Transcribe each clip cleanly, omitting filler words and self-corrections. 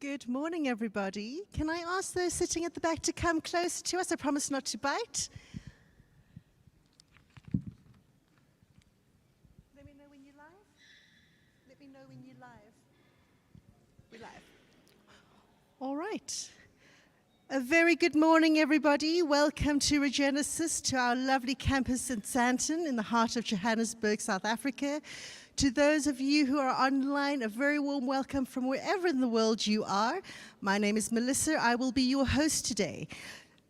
Good morning, everybody. Can I ask those sitting at the back to come closer to us? I promise not to bite. Let me know when you're live. Let me know when you're live. We're live. All right. A very good morning, everybody. Welcome to Regenesis, to our lovely campus in Sandton in the heart of Johannesburg, South Africa. To those of you who are online, a very warm welcome from wherever in the world you are. My name is Melissa. I will be your host today.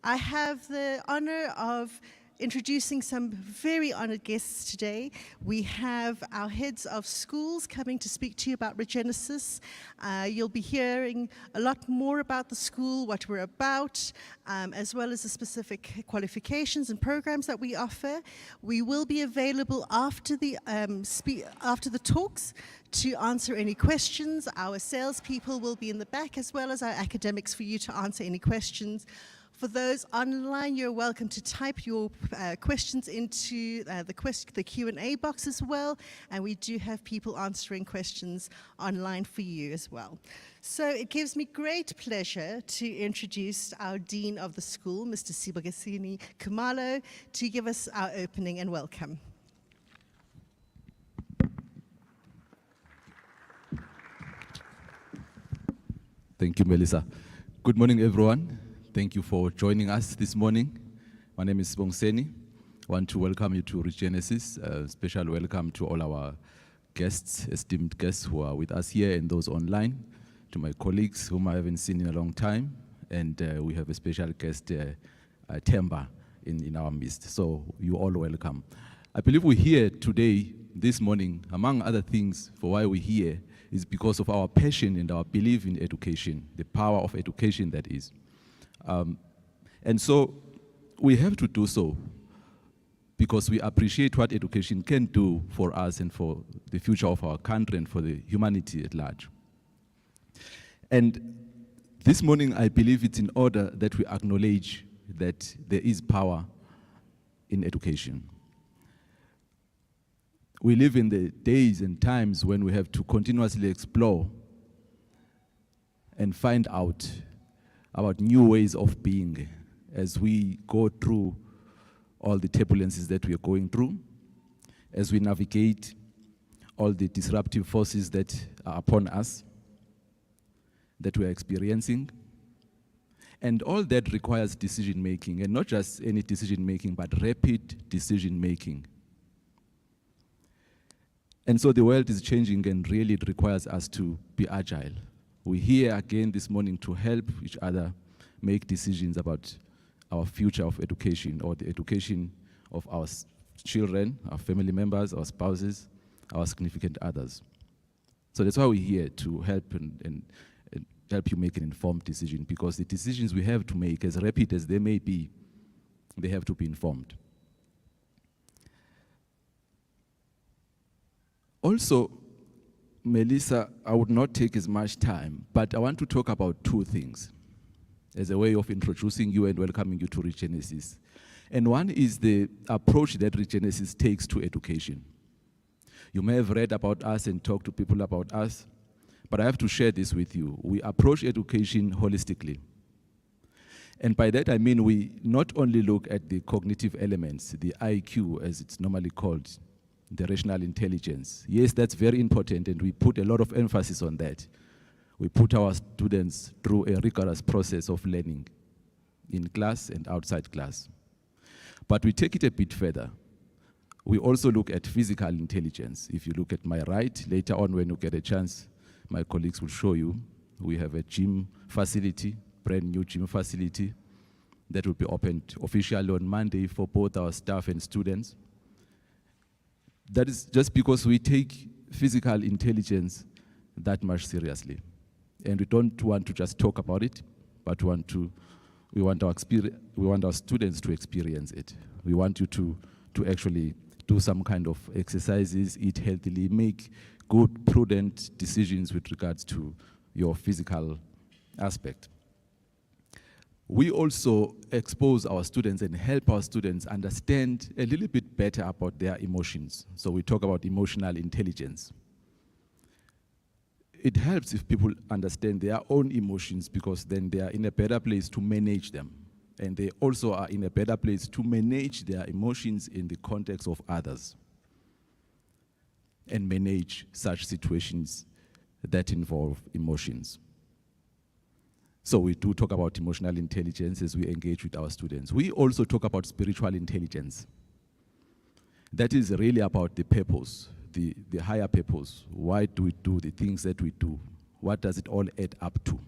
I have the honor of introducing some very honored guests today. We have our heads of schools coming to speak to you about Regenesis. You'll be hearing a lot more about the school, what we're about, as well as the specific qualifications and programs that we offer. We will be available after the talks to answer any questions. Our salespeople will be in the back, as well as our academics, for you to answer any questions. For those online, you're welcome to type your questions into the Q&A box as well, and we do have people answering questions online for you as well. So it gives me great pleasure to introduce our Dean of the school, Mr. Sibogasini Khumalo, to give us our opening and welcome. Thank you, Melissa. Good morning, everyone. Thank you for joining us this morning. My name is Bongseni. I want to welcome you to Regenesis. A special welcome to all our guests, esteemed guests who are with us here and those online, to my colleagues whom I haven't seen in a long time, and we have a special guest, Themba, in our midst. So you're all welcome. I believe we're here today, this morning, among other things, for why we're here, is because of our passion and our belief in education, the power of education that is. And so we have to do so because we appreciate what education can do for us and for the future of our country and for the humanity at large. And this morning, I believe it's in order that we acknowledge that there is power in education. We live in the days and times when we have to continuously explore and find out about new ways of being as we go through all the turbulences that we are going through, as we navigate all the disruptive forces that are upon us, that we are experiencing. And all that requires decision-making, and not just any decision-making, but rapid decision-making. And so the world is changing, and really it requires us to be agile. We're here again this morning to help each other make decisions about our future of education, or the education of our children, our family members, our spouses, our significant others. So that's why we're here, to help and help you make an informed decision, because the decisions we have to make, as rapid as they may be, they have to be informed. Also, Melissa, I would not take as much time, but I want to talk about two things as a way of introducing you and welcoming you to Regenesis. And one is the approach that Regenesis takes to education. You may have read about us and talked to people about us, but I have to share this with you. We approach education holistically. And by that I mean we not only look at the cognitive elements, the IQ as it's normally called, the rational intelligence. Yes, that's very important, and we put a lot of emphasis on that. We put our students through a rigorous process of learning in class and outside class. But we take it a bit further. We also look at physical intelligence. If you look at my right, later on when you get a chance, my colleagues will show you. We have a gym facility, brand new gym facility, that will be opened officially on Monday for both our staff and students. That is just because we take physical intelligence that much seriously. And we don't want to just talk about it, but we want our students to experience it. We want you to actually do some kind of exercises, eat healthily, make good, prudent decisions with regards to your physical aspect. We also expose our students and help our students understand a little bit better about their emotions. So we talk about emotional intelligence. it helps if people understand their own emotions, because then they are in a better place to manage them. And they also are in a better place to manage their emotions in the context of others and manage such situations that involve emotions. So we do talk about emotional intelligence as we engage with our students. We also talk about spiritual intelligence. That is really about the purpose, the higher purpose. Why do we do the things that we do? What does it all add up to?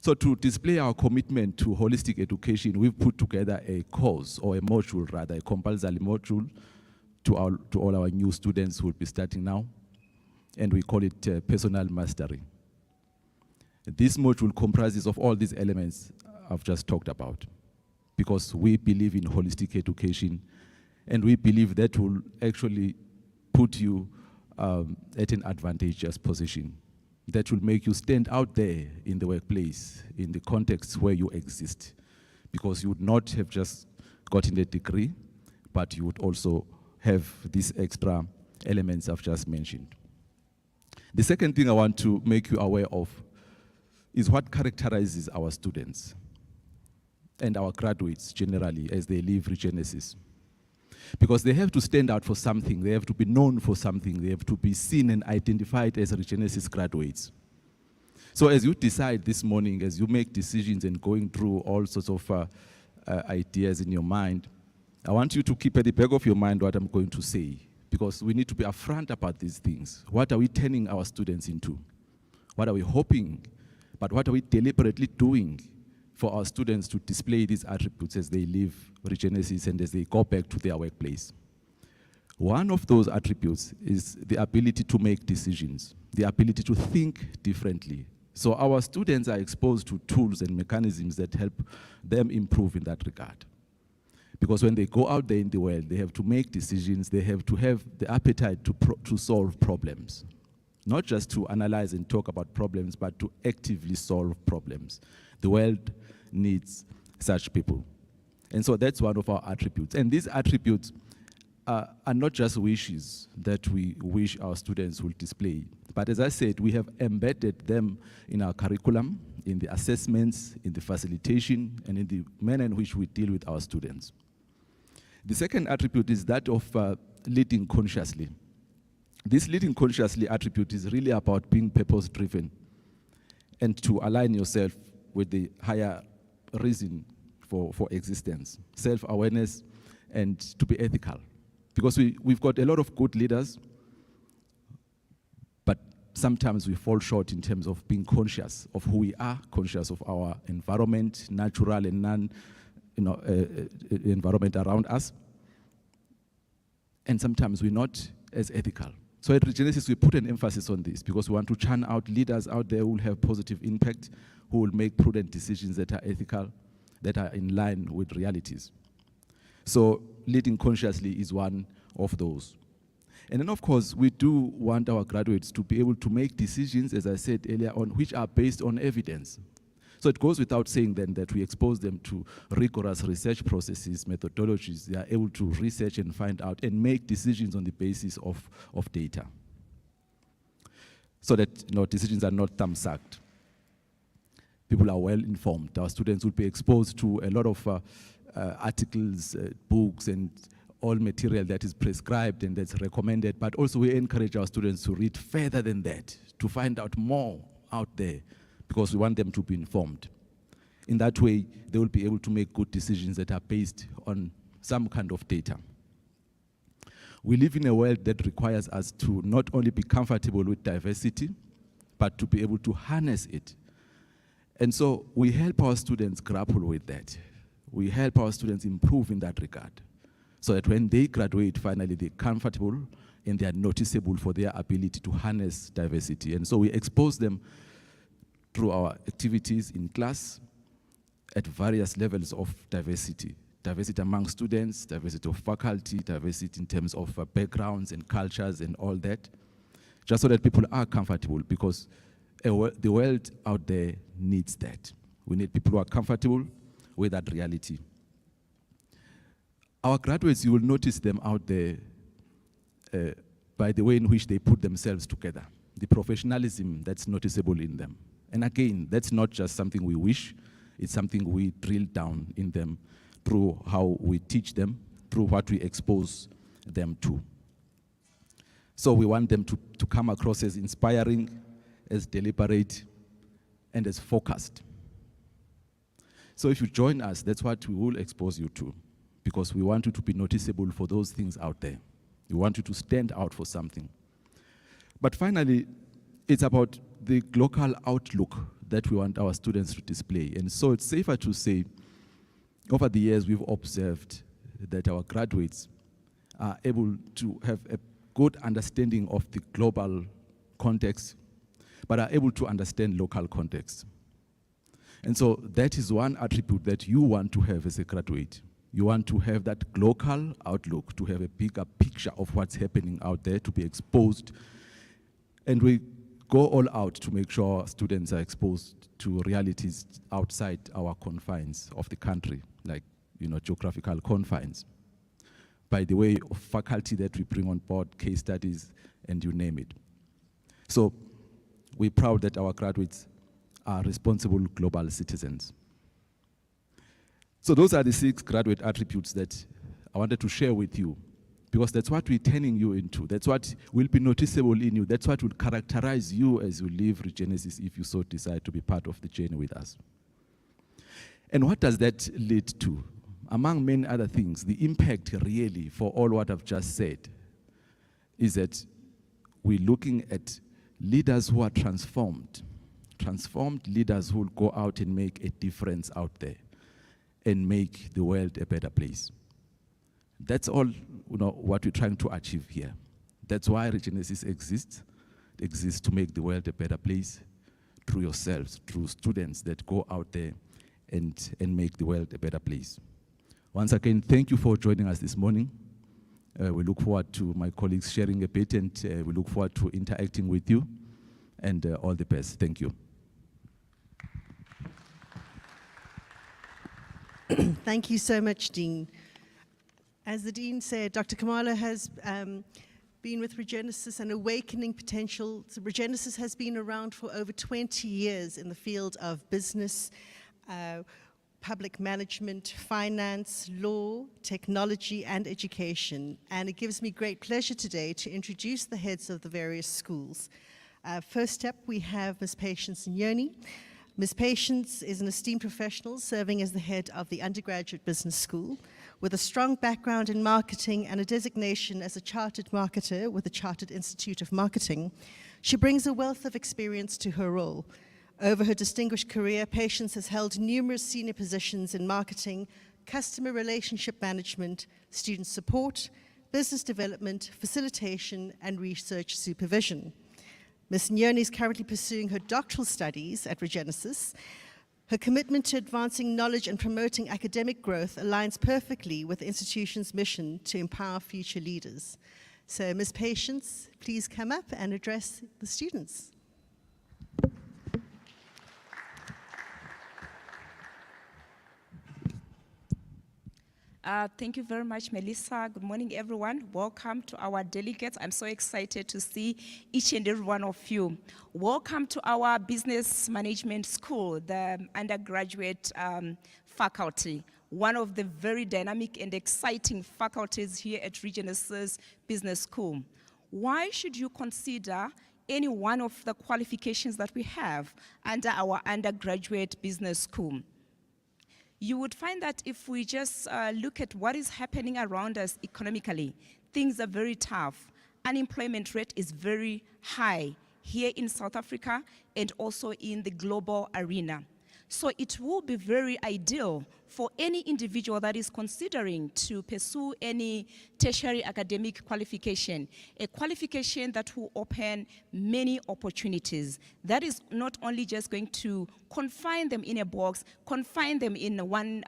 So to display our commitment to holistic education, we've put together a course, or a module rather, a compulsory module to all our new students who will be starting now. And we call it personal mastery. This module comprises of all these elements I've just talked about, because we believe in holistic education, and we believe that will actually put you at an advantageous position. That will make you stand out there in the workplace, in the context where you exist, because you would not have just gotten a degree, but you would also have these extra elements I've just mentioned. The second thing I want to make you aware of is what characterizes our students and our graduates generally as they leave Regenesis. Because they have to stand out for something, they have to be known for something, they have to be seen and identified as Regenesis graduates. So as you decide this morning, as you make decisions and going through all sorts of ideas in your mind, I want you to keep at the back of your mind what I'm going to say, because we need to be upfront about these things. What are we turning our students into? What are we hoping? But what are we deliberately doing for our students to display these attributes as they leave Regenesis and as they go back to their workplace? One of those attributes is the ability to make decisions, the ability to think differently. So our students are exposed to tools and mechanisms that help them improve in that regard. Because when they go out there in the world, they have to make decisions, they have to have the appetite to solve problems. Not just to analyze and talk about problems, but to actively solve problems. The world needs such people. And so that's one of our attributes. And these attributes are not just wishes that we wish our students will display. But as I said, we have embedded them in our curriculum, in the assessments, in the facilitation, and in the manner in which we deal with our students. The second attribute is that of leading consciously. This leading consciously attribute is really about being purpose-driven and to align yourself with the higher reason for existence, self-awareness, and to be ethical. Because we've got a lot of good leaders, but sometimes we fall short in terms of being conscious of who we are, conscious of our environment, natural and environment around us. And sometimes we're not as ethical. So at Regenesis, we put an emphasis on this because we want to churn out leaders out there who will have positive impact, who will make prudent decisions that are ethical, that are in line with realities. So leading consciously is one of those. And then, of course, we do want our graduates to be able to make decisions, as I said earlier on, which are based on evidence. So it goes without saying then that we expose them to rigorous research processes, methodologies. They are able to research and find out and make decisions on the basis of data. So that decisions are not thumb-sucked. People are well informed. Our students will be exposed to a lot of articles, books, and all material that is prescribed and that's recommended, but also we encourage our students to read further than that, to find out more out there, because we want them to be informed. In that way, they will be able to make good decisions that are based on some kind of data. We live in a world that requires us to not only be comfortable with diversity, but to be able to harness it. And so we help our students grapple with that. We help our students improve in that regard, so that when they graduate, finally, they're comfortable and they are noticeable for their ability to harness diversity. And so we expose them through our activities in class at various levels of diversity. Diversity among students, diversity of faculty, diversity in terms of backgrounds and cultures and all that, just so that people are comfortable, because the world out there needs that. We need people who are comfortable with that reality. Our graduates, you will notice them out there by the way in which they put themselves together. the professionalism that's noticeable in them. And again, that's not just something we wish, it's something we drill down in them through how we teach them, through what we expose them to. So we want them to come across as inspiring, as deliberate, and as focused. So if you join us, that's what we will expose you to, because we want you to be noticeable for those things out there. We want you to stand out for something. But finally, it's about the local outlook that we want our students to display. And so it's safer to say, over the years, we've observed that our graduates are able to have a good understanding of the global context, but are able to understand local context. And so that is one attribute that you want to have as a graduate. You want to have that local outlook, to have a bigger picture of what's happening out there, to be exposed. And we go all out to make sure our students are exposed to realities outside our confines of the country, like, geographical confines. By the way of faculty that we bring on board, case studies, and you name it. So we're proud that our graduates are responsible global citizens. So those are the 6 graduate attributes that I wanted to share with you, because that's what we're turning you into. That's what will be noticeable in you. That's what will characterize you as you leave Regenesis, if you so decide to be part of the journey with us. And what does that lead to? Among many other things, the impact really for all what I've just said is that we're looking at leaders who are transformed leaders who will go out and make a difference out there and make the world a better place. That's all what we're trying to achieve here. That's why Regenesis exists. It exists to make the world a better place through yourselves, through students that go out there and make the world a better place. Once again, thank you for joining us this morning. We look forward to my colleagues sharing a bit, and we look forward to interacting with you. And all the best. Thank you. Thank you so much, Dean. As the Dean said, Dr. Kamala has been with Regenesis and awakening potential. So Regenesis has been around for over 20 years in the field of business, public management, finance, law, technology, and education. And it gives me great pleasure today to introduce the heads of the various schools. First up, we have Ms. Patience Nyoni. Ms. Patience is an esteemed professional serving as the head of the Undergraduate Business School. With a strong background in marketing and a designation as a chartered marketer with the Chartered Institute of Marketing, she brings a wealth of experience to her role. Over her distinguished career, Patience has held numerous senior positions in marketing, customer relationship management, student support, business development, facilitation, and research supervision. Ms. Nyoni is currently pursuing her doctoral studies at Regenesis. Her commitment to advancing knowledge and promoting academic growth aligns perfectly with the institution's mission to empower future leaders. So, Ms. Patience, please come up and address the students. Thank you very much, Melissa. Good morning, everyone. Welcome to our delegates. I'm so excited to see each and every one of you. Welcome to our business management school, the undergraduate faculty, one of the very dynamic and exciting faculties here at Regenesis Business School. Why should you consider any one of the qualifications that we have under our undergraduate business school? You would find that if we just look at what is happening around us economically, things are very tough. Unemployment rate is very high here in South Africa and also in the global arena. So it will be very ideal for any individual that is considering to pursue any tertiary academic qualification, a qualification that will open many opportunities. That is not only just going to confine them in a box, confine them in one,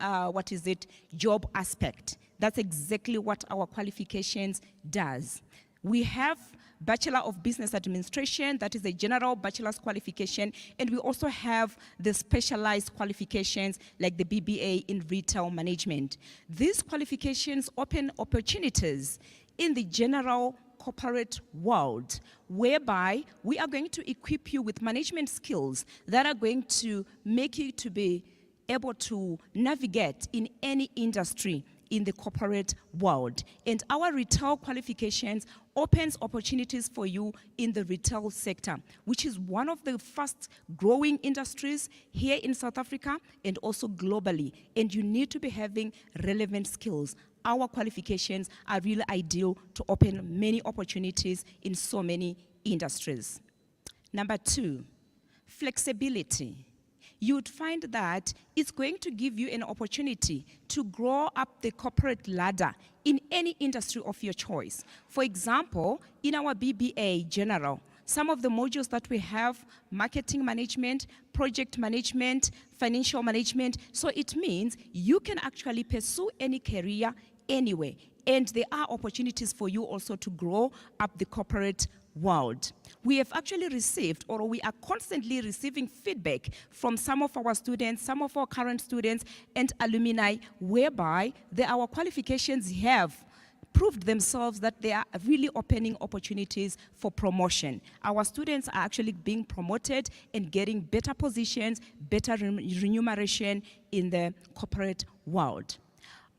job aspect. That's exactly what our qualifications does. We have Bachelor of Business Administration, that is a general bachelor's qualification, and we also have the specialized qualifications like the BBA in retail management. These qualifications open opportunities in the general corporate world, whereby we are going to equip you with management skills that are going to make you to be able to navigate in any industry in the corporate world. And our retail qualifications opens opportunities for you in the retail sector, which is one of the fast growing industries here in South Africa and also globally. And you need to be having relevant skills. Our qualifications are really ideal to open many opportunities in so many industries. Number 2, flexibility. You'd find that it's going to give you an opportunity to grow up the corporate ladder in any industry of your choice. For example, in our BBA General, some of the modules that we have, marketing management, project management, financial management, so it means you can actually pursue any career anywhere, and there are opportunities for you also to grow up the corporate world. We have actually received, or we are constantly receiving feedback from some of our students, some of our current students and alumni, whereby our qualifications have proved themselves that they are really opening opportunities for promotion. Our students are actually being promoted and getting better positions, better remuneration in the corporate world.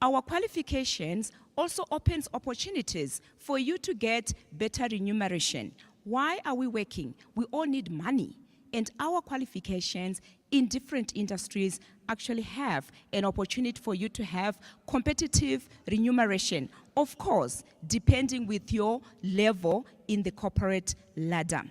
Our qualifications also opens opportunities for you to get better remuneration. Why are we working? We all need money, and our qualifications in different industries actually have an opportunity for you to have competitive remuneration, of course, depending with your level in the corporate ladder.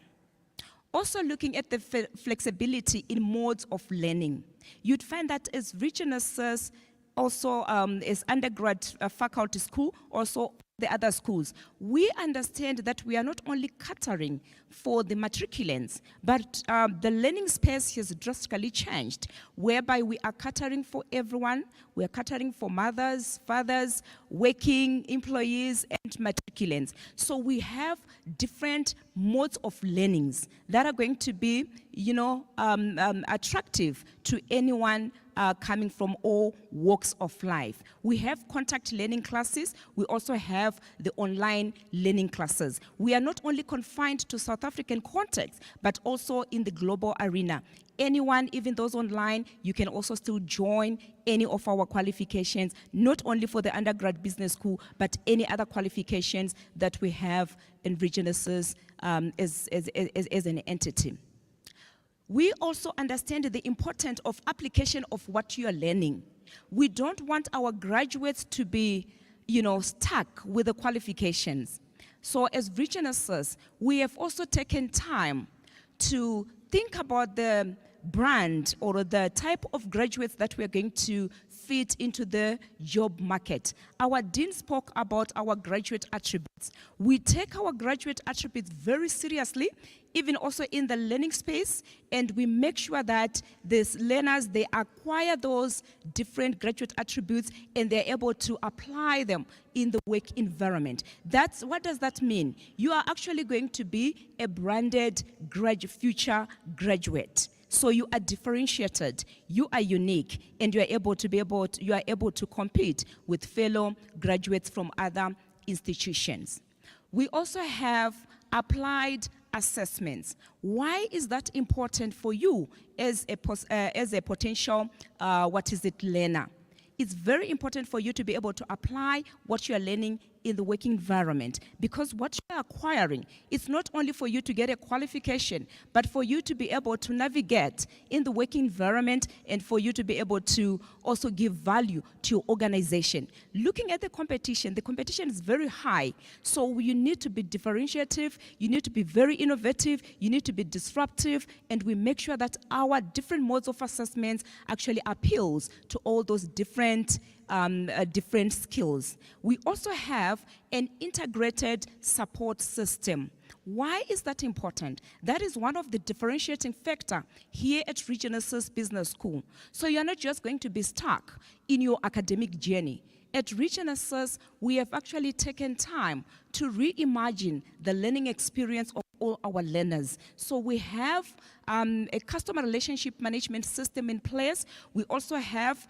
Also looking at the flexibility in modes of learning, you'd find that as Regenesis also as undergrad faculty school, also the other schools, we understand that we are not only catering for the matriculants, but the learning space has drastically changed, whereby we are catering for everyone. We are catering for mothers, fathers, working employees, and matriculants. So we have different modes of learnings that are going to be, attractive to anyone coming from all walks of life. We have contact learning classes. We also have the online learning classes. We are not only confined to South African context, but also in the global arena. Anyone, even those online, you can also still join any of our qualifications, not only for the undergrad business school, but any other qualifications that we have in Regenesis as an entity. We also understand the importance of application of what you are learning. We don't want our graduates to be, stuck with the qualifications. So as Regenesis, we have also taken time to think about the brand or the type of graduates that we are going to fit into the job market. Our dean spoke about our graduate attributes. We take our graduate attributes very seriously, even also in the learning space, and we make sure that these learners, they acquire those different graduate attributes and they're able to apply them in the work environment. What does that mean? You are actually going to be a branded future graduate. So you are differentiated, you are unique, and you are able to compete with fellow graduates from other institutions. We also have applied assessments. Why is that important for you as a potential learner? It's very important for you to be able to apply what you are learning in the working environment, because what you're acquiring is not only for you to get a qualification, but for you to be able to navigate in the working environment and for you to be able to also give value to your organization. Looking at the competition is very high, so you need to be differentiative, you need to be very innovative, you need to be disruptive, and we make sure that our different modes of assessments actually appeals to all those different skills. We also have an integrated support system. Why is that important? That is one of the differentiating factor here at Regenesis Business School. So you're not just going to be stuck in your academic journey. At Regenesis, we have actually taken time to reimagine the learning experience of all our learners. So we have a customer relationship management system in place. We also have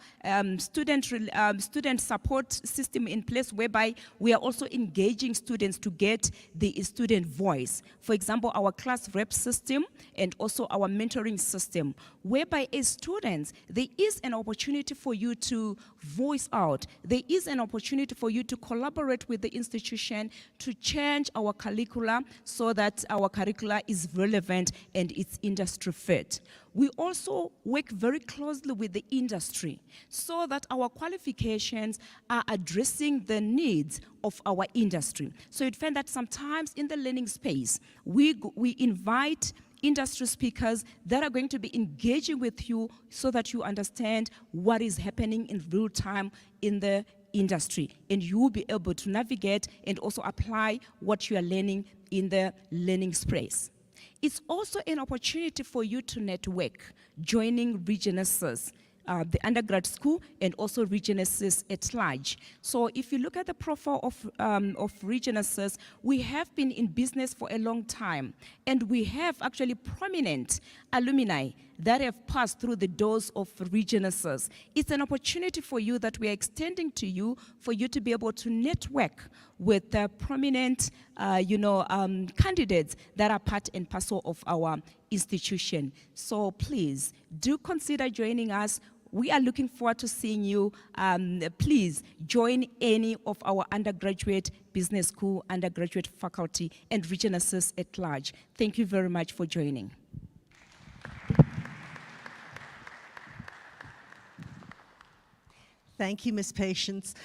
student support system in place, whereby we are also engaging students to get the student voice. For example, our class rep system and also our mentoring system, whereby as students, there is an opportunity for you to voice out. There is an opportunity for you to collaborate with the institution to change our curricula so that our curricula is relevant and it's industry fit. We also work very closely with the industry so that our qualifications are addressing the needs of our industry. So you'd find that sometimes in the learning space, we invite industry speakers that are going to be engaging with you so that you understand what is happening in real time in the industry, and you will be able to navigate and also apply what you are learning in the learning space. It's also an opportunity for you to network, joining Regenesis, the undergrad school, and also Regenesis at large. So if you look at the profile of Regenesis, we have been in business for a long time, and we have actually prominent alumni that have passed through the doors of Regenesis. It's an opportunity for you that we are extending to you for you to be able to network with prominent candidates that are part and parcel of our institution. So please do consider joining us. We are looking forward to seeing you. Please join any of our undergraduate business school, undergraduate faculty, and Regenesis at large. Thank you very much for joining. Thank you, Ms. Patience.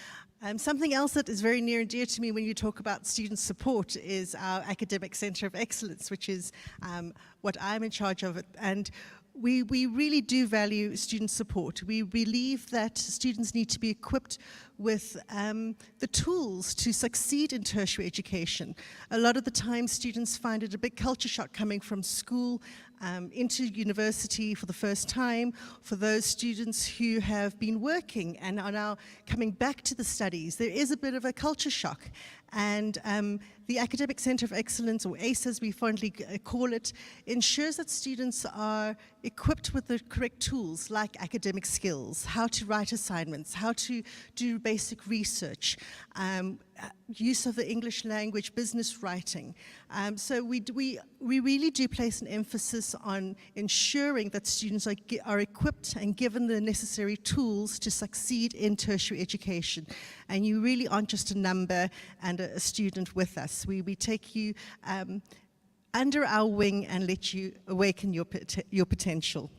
Something else that is very near and dear to me when you talk about student support is our Academic Center of Excellence, which is what I'm in charge of. And we really do value student support. We believe that students need to be equipped with the tools to succeed in tertiary education. A lot of the time, students find it a big culture shock coming from school into university for the first time. For those students who have been working and are now coming back to the studies, there is a bit of a culture shock. And the Academic Center of Excellence, or ACE as we fondly call it, ensures that students are equipped with the correct tools like academic skills, how to write assignments, how to do basic research, use of the English language, business writing. So we really do place an emphasis on ensuring that students are equipped and given the necessary tools to succeed in tertiary education. And you really aren't just a number and a student with us. We take you under our wing and let you awaken your potential.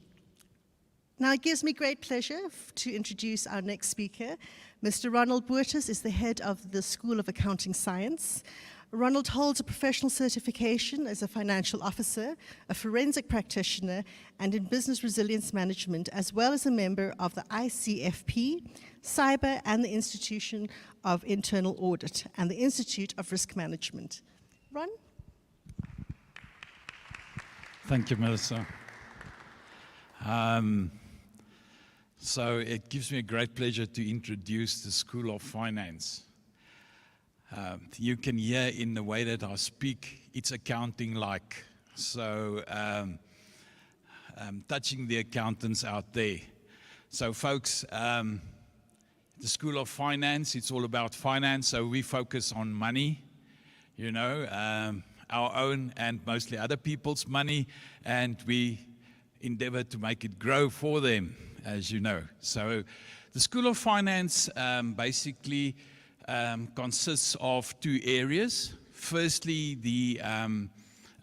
Now, it gives me great pleasure to introduce our next speaker. Mr. Ronald Boertes is the head of the School of Accounting Science. Ronald holds a professional certification as a financial officer, a forensic practitioner, and in business resilience management, as well as a member of the ICFP, Cyber, and the Institution of Internal Audit, and the Institute of Risk Management. Ron? Thank you, Melissa. So it gives me a great pleasure to introduce the School of Finance. You can hear in the way that I speak, it's accounting-like. So touching the accountants out there. So folks, the School of Finance, it's all about finance. So we focus on money, you know, our own and mostly other people's money, and we endeavor to make it grow for them, as you know. So the School of Finance basically consists of two areas. Firstly, the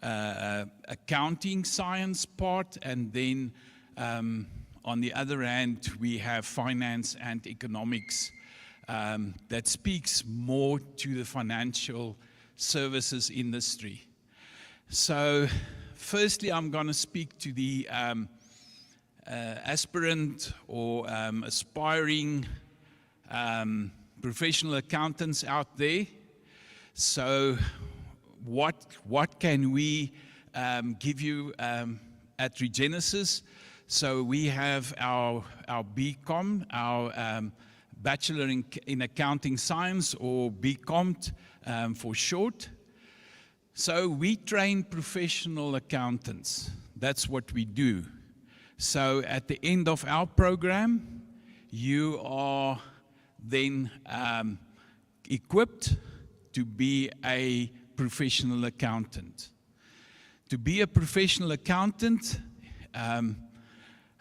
accounting science part, and then on the other hand, we have finance and economics that speaks more to the financial services industry. So firstly, I'm going to speak to the aspirant or aspiring professional accountants out there. So what can we give you at Regenesis? So we have our BCom, our Bachelor in Accounting Science, or BComt for short. So we train professional accountants That's what we do. So at the end of our program, you are then equipped to be a professional accountant. To be a professional accountant,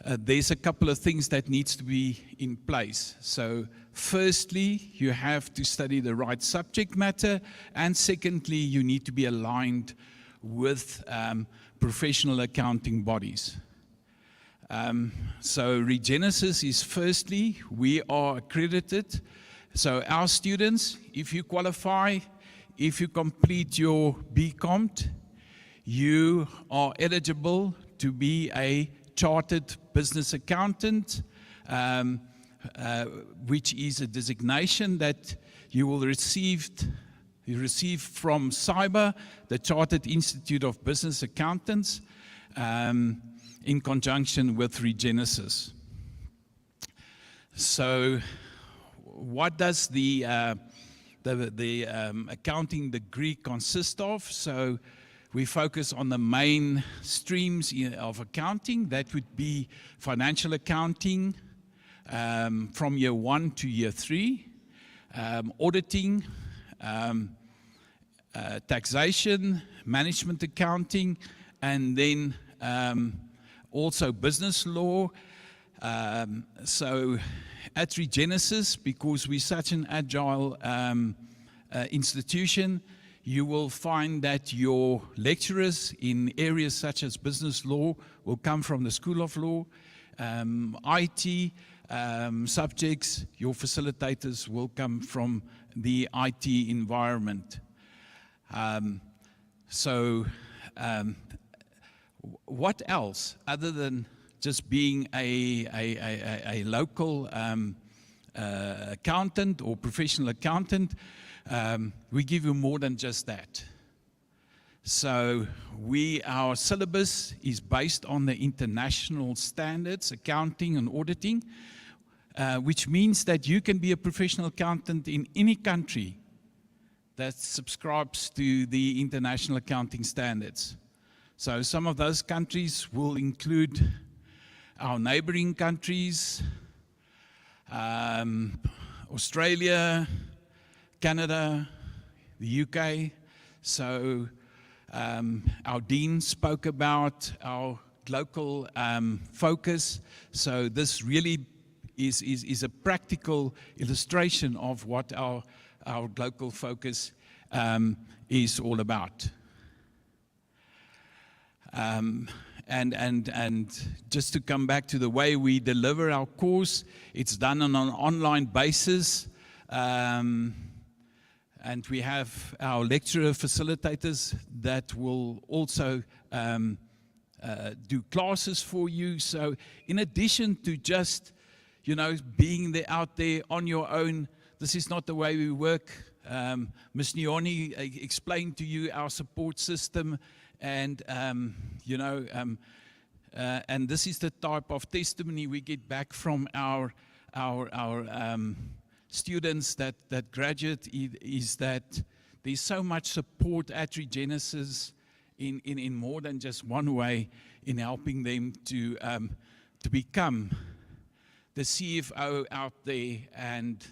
there's a couple of things that needs to be in place. So firstly, you have to study the right subject matter, and secondly, you need to be aligned with professional accounting bodies. So Regenesis is firstly, we are accredited. So our students, if you qualify, if you complete your BComt, you are eligible to be a chartered business accountant, which is a designation that you will receive from CIBA, the Chartered Institute of Business Accountants, in conjunction with Regenesis. So what does the accounting degree consist of? So we focus on the main streams of accounting. That would be financial accounting from year 1 to year 3, auditing, taxation, management accounting, and then also business law. So at Regenesis, because we're such an agile institution, you will find that your lecturers in areas such as business law will come from the School of Law, IT subjects, your facilitators will come from the IT environment. What else, other than just being a local accountant or professional accountant, we give you more than just that. So our syllabus is based on the international standards, accounting and auditing, which means that you can be a professional accountant in any country that subscribes to the international accounting standards. So some of those countries will include our neighboring countries, Australia, Canada, the UK. So our dean spoke about our local focus. So this really is a practical illustration of what our local focus is all about. And just to come back to the way we deliver our course, it's done on an online basis. And we have our lecturer facilitators that will also do classes for you. So in addition to just, being out there on your own, this is not the way we work. Ms. Nioni explained to you our support system, and and this is the type of testimony we get back from our students that graduate, is that there's so much support at Regenesis in more than just one way, in helping them to become the CFO out there and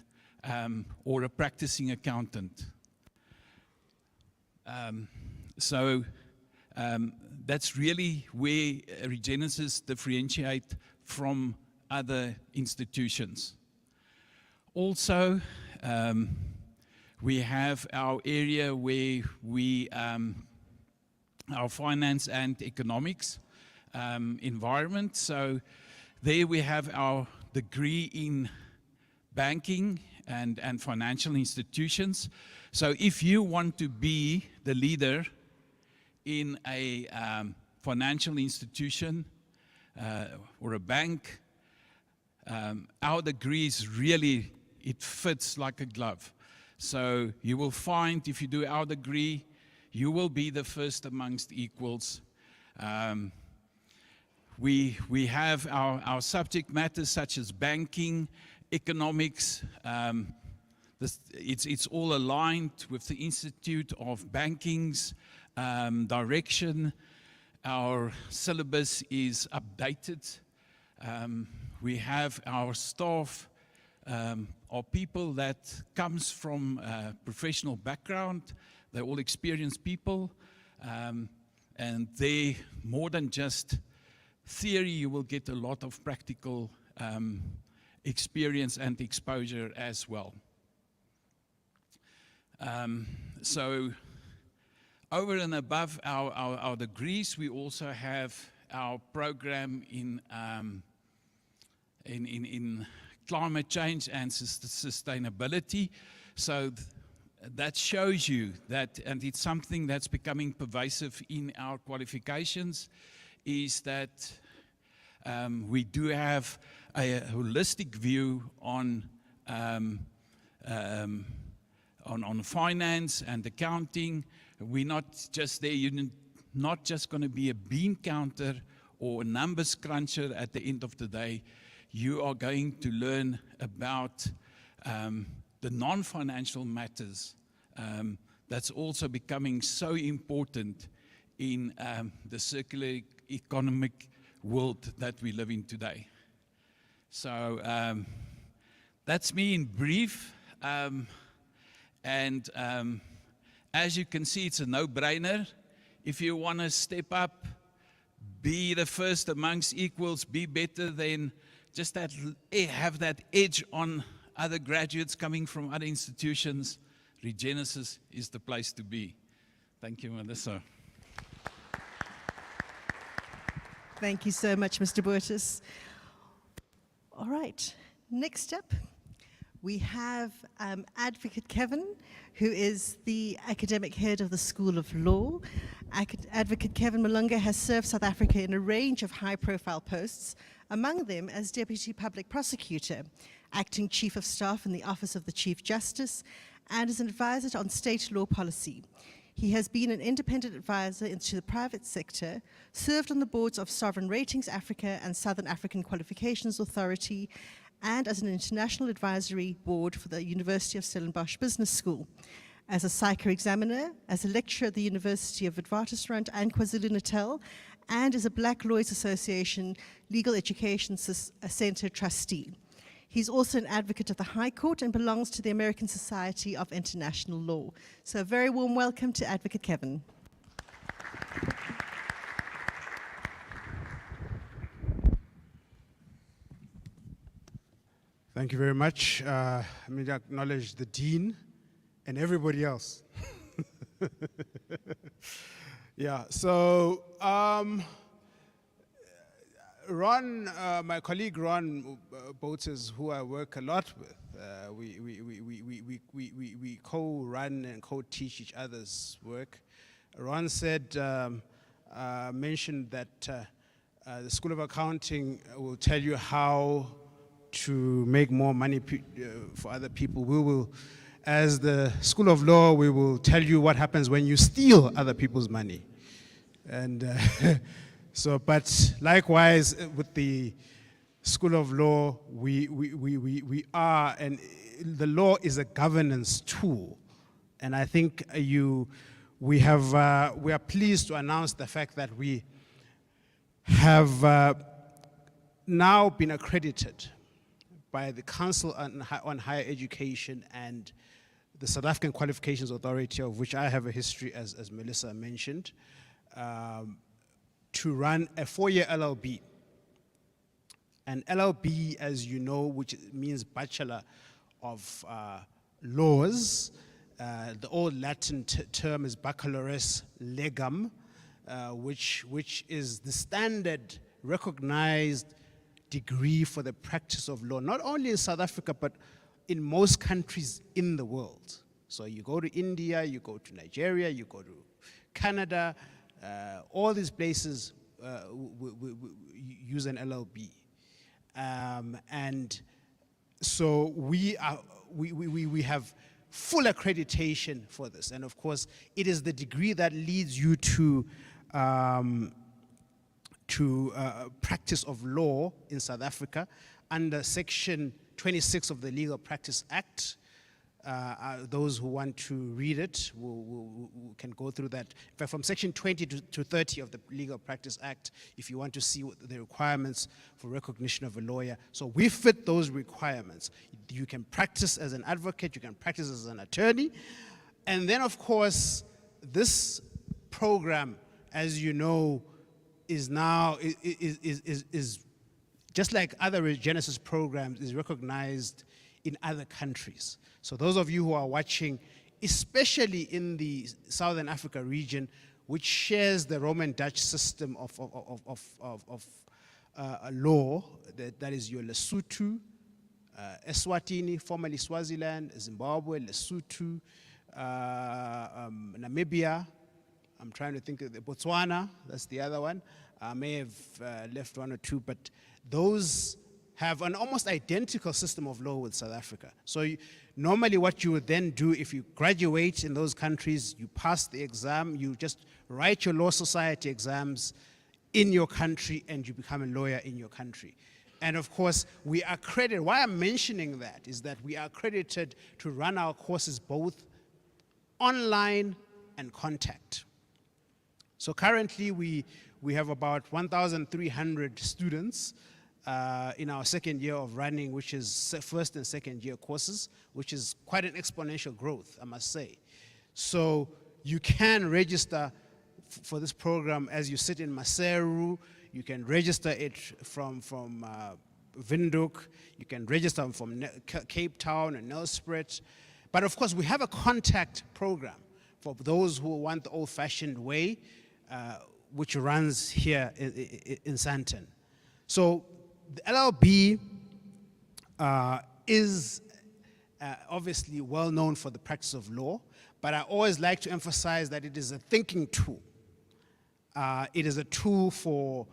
or a practicing accountant. That's really where Regenesis differentiate from other institutions. Also, we have our area where we, our finance and economics environment. So there we have our degree in banking and financial institutions. So if you want to be the leader in a financial institution or a bank, our degree is really, it fits like a glove. So you will find, if you do our degree, you will be the first amongst equals. We have our subject matters such as banking, economics. It's all aligned with the Institute of Banking's direction, our syllabus is updated. We have our staff are people that comes from a professional background. They're all experienced people. And they, more than just theory, you will get a lot of practical experience and exposure as well. So over and above our degrees, we also have our program in climate change and sustainability. So that shows you that, and it's something that's becoming pervasive in our qualifications, is that we do have a holistic view on finance and accounting. We're not just there. You're not just going to be a bean counter or a numbers cruncher at the end of the day. You are going to learn about the non-financial matters that's also becoming so important in the circular economic world that we live in today. So that's me in brief. As you can see, it's a no-brainer. If you want to step up, be the first amongst equals, be better than just that, have that edge on other graduates coming from other institutions, Regenesis is the place to be. Thank you, Melissa. Thank you so much, Mr. Boertes. All right, next up, we have Advocate Kevin, who is the academic head of the School of Law. Advocate Kevin Malunga has served South Africa in a range of high-profile posts, among them as Deputy Public Prosecutor, Acting Chief of Staff in the Office of the Chief Justice, and as an advisor on state law policy. He has been an independent advisor into the private sector, served on the boards of Sovereign Ratings Africa and Southern African Qualifications Authority, and as an international advisory board for the University of Stellenbosch Business School. As a psycho-examiner, as a lecturer at the University of Witwatersrand and KwaZulu-Natal, and as a Black Lawyers Association Legal Education Center trustee. He's also an advocate of the High Court and belongs to the American Society of International Law. So a very warm welcome to Advocate Kevin. Thank you very much. Let me acknowledge the Dean and everybody else. Yeah, so Ron, my colleague Ron Boertes, who I work a lot with, we co-run and co-teach each other's work. Ron said, mentioned that the School of Accounting will tell you how to make more money for other people. We will, as the School of Law, we will tell you what happens when you steal other people's money. And so, but likewise with the School of Law, we are, and the law is a governance tool. And I think we are pleased to announce the fact that we have now been accredited by the Council on Higher Education and the South African Qualifications Authority, of which I have a history, as Melissa mentioned, to run a 4-year LLB. An LLB, as you know, which means Bachelor of Laws. The old Latin term is Baccalaureus Legum, which is the standard recognized degree for the practice of law, not only in South Africa, but in most countries in the world. So you go to India, you go to Nigeria, you go to Canada, all these places use an LLB. And so we have full accreditation for this. And of course, it is the degree that leads you to practice of law in South Africa under Section 26 of the Legal Practice Act, Those who want to read it can go through that. In fact, from section 20 to 30 of the Legal Practice Act, if you want to see what the requirements for recognition of a lawyer. So we fit those requirements. You can practice as an advocate, you can practice as an attorney. And then, of course, this program, as you know, is now, is just like other Genesis programs, is recognized in other countries. So those of you who are watching, especially in the Southern Africa region, which shares the Roman Dutch system of law, that is your Lesotho, Eswatini, formerly Swaziland, Zimbabwe, Lesotho, Namibia, I'm trying to think of the Botswana, that's the other one. I may have left one or two, but those have an almost identical system of law with South Africa. So normally what you would then do if you graduate in those countries, you pass the exam, you just write your law society exams in your country and you become a lawyer in your country. And of course, we are accredited. Why I'm mentioning that is that we are accredited to run our courses both online and contact. So currently we have about 1,300 students in our second year of running, which is first and second year courses, which is quite an exponential growth, I must say. So you can register for this program as you sit in Maseru. You can register it from Windhoek. You can register from Cape Town and Nelspruit. But of course, we have a contact program for those who want the old-fashioned way, which runs here in Sandton. So the LLB is obviously well known for the practice of law, but I always like to emphasize that it is a thinking tool. It is a tool for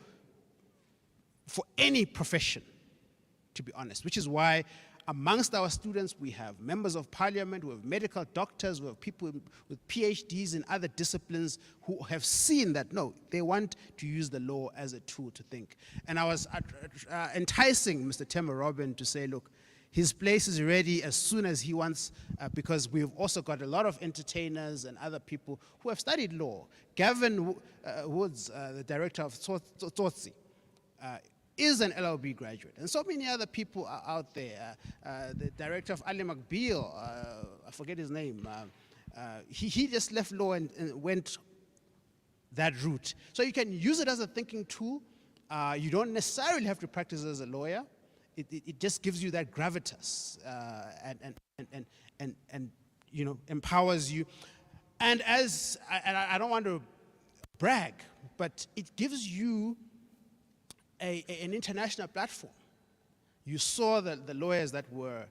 any profession, to be honest, which is why amongst our students we have members of parliament, we have medical doctors, we have people with PhDs in other disciplines who have seen that, no, they want to use the law as a tool to think. And I was enticing Mr. Temba Robin to say, look, his place is ready as soon as he wants, because we've also got a lot of entertainers and other people who have studied law. Gavin Woods, the director of Tsotsi, is an LLB graduate, and so many other people are out there. The director of Ali McBeal, I forget his name, he just left law and went that route. So you can use it as a thinking tool. You don't necessarily have to practice as a lawyer. It just gives you that gravitas and you know, empowers you. And I don't want to brag, but it gives you an international platform. You saw the lawyers that were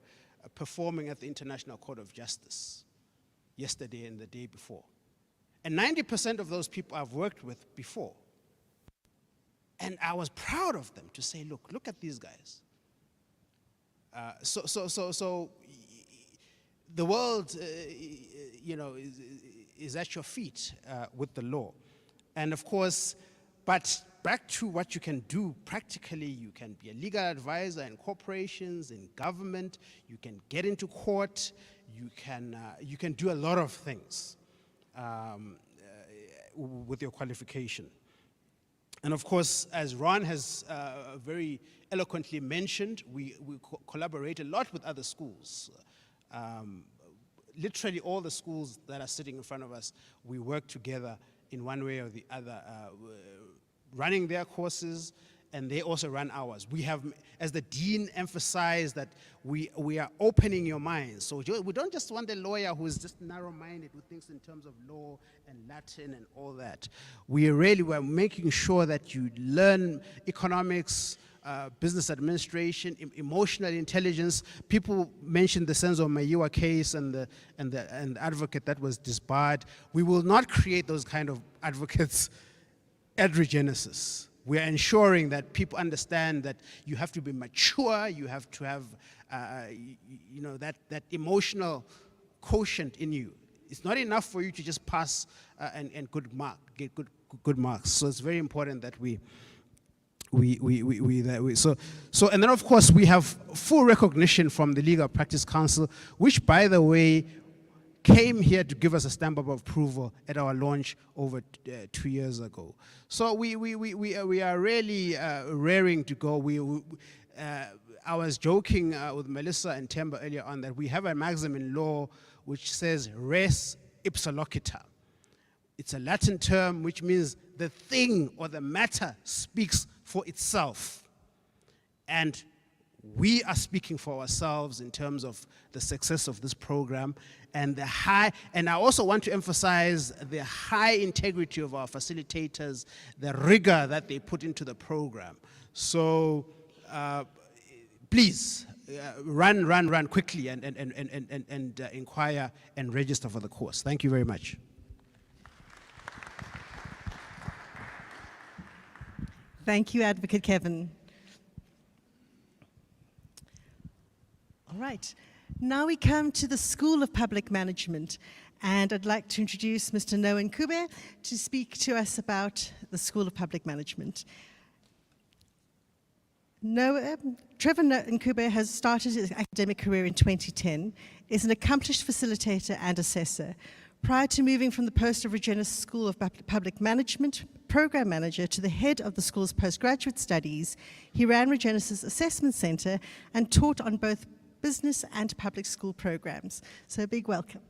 performing at the International Court of Justice yesterday and the day before. And 90% of those people I've worked with before. And I was proud of them to say, look at these guys. So the world, you know, is at your feet with the law. And of course, but back to what you can do practically, you can be a legal advisor in corporations, in government, you can get into court, you can do a lot of things with your qualification. And of course, as Ron has very eloquently mentioned, we collaborate a lot with other schools. Literally all the schools that are sitting in front of us, we work together in one way or the other, running their courses, and they also run ours. We have, as the dean emphasized, that we are opening your minds. So we don't just want a lawyer who is just narrow-minded, who thinks in terms of law and Latin and all that. We're making sure that you learn economics, business administration, emotional intelligence. People mentioned the Senzo Mayiwa case and the advocate that was disbarred. We will not create those kind of advocates at Regenesis. We are ensuring that people understand that you have to be mature, you have to have you know, that emotional quotient in you. It's not enough for you to just pass and get good marks. So it's very important that we And then of course we have full recognition from the Legal Practice Council, which by the way came here to give us a stamp of approval at our launch over 2 years ago. So we are really raring to go. I was joking with Melissa and Temba earlier on that we have a maxim in law which says res ipsa loquitur. It's a Latin term which means the thing or the matter speaks for itself. And we are speaking for ourselves in terms of the success of this program and and I also want to emphasize the high integrity of our facilitators, the rigor that they put into the program. So please run quickly and inquire and register for the course. Thank you very much. Thank you, Advocate Kevin. All right, now we come to the School of Public Management, and I'd like to introduce Mr. Noah Nkube to speak to us about the School of Public Management. Trevor Nkube has started his academic career in 2010, is an accomplished facilitator and assessor. Prior to moving from the post of Regenesis School of Public Management Program Manager to the head of the school's postgraduate studies, he ran Regenesis Assessment Center and taught on both business and public school programs. So a big welcome.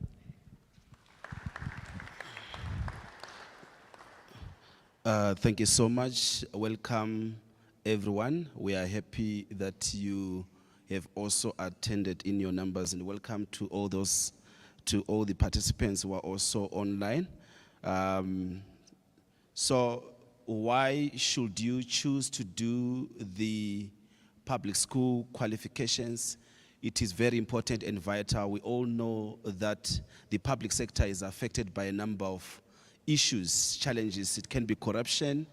Thank you so much. Welcome, everyone. We are happy that you have also attended in your numbers, and welcome to all the participants who are also online. So why should you choose to do the public school qualifications? It is very important and vital. We all know that the public sector is affected by a number of issues, challenges. It can be corruption,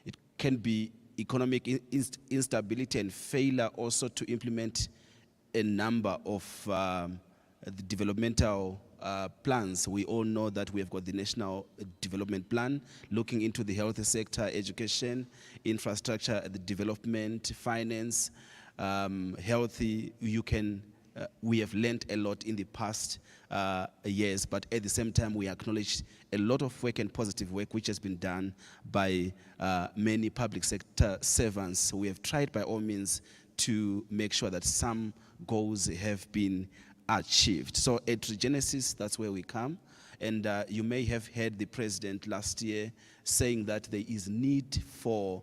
it can be economic instability and failure also to implement a number of the developmental plans. We all know that we have got the National Development Plan looking into the health sector, education, infrastructure, the development, finance, healthy. We have learned a lot in the past years, but at the same time we acknowledge a lot of work and positive work which has been done by many public sector servants. We have tried by all means to make sure that some goals have been achieved. So at Regenesis, that's where we come. And you may have heard the president last year saying that there is need for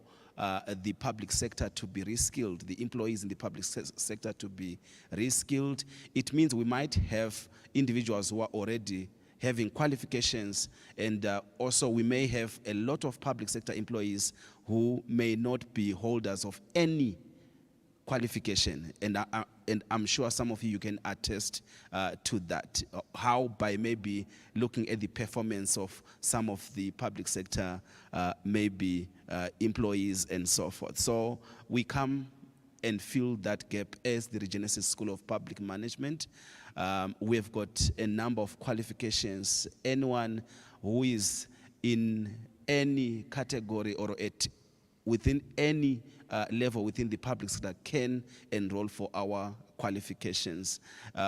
the public sector to be reskilled, the employees in the public sector to be reskilled. It means we might have individuals who are already having qualifications, and also we may have a lot of public sector employees who may not be holders of any qualification, and I'm sure some of you can attest to that, how by maybe looking at the performance of some of the public sector maybe employees and so forth. So we come and fill that gap as the Regenesis School of Public Management. We've got a number of qualifications. Anyone who is in any category or within any level within the public sector can enroll for our qualifications.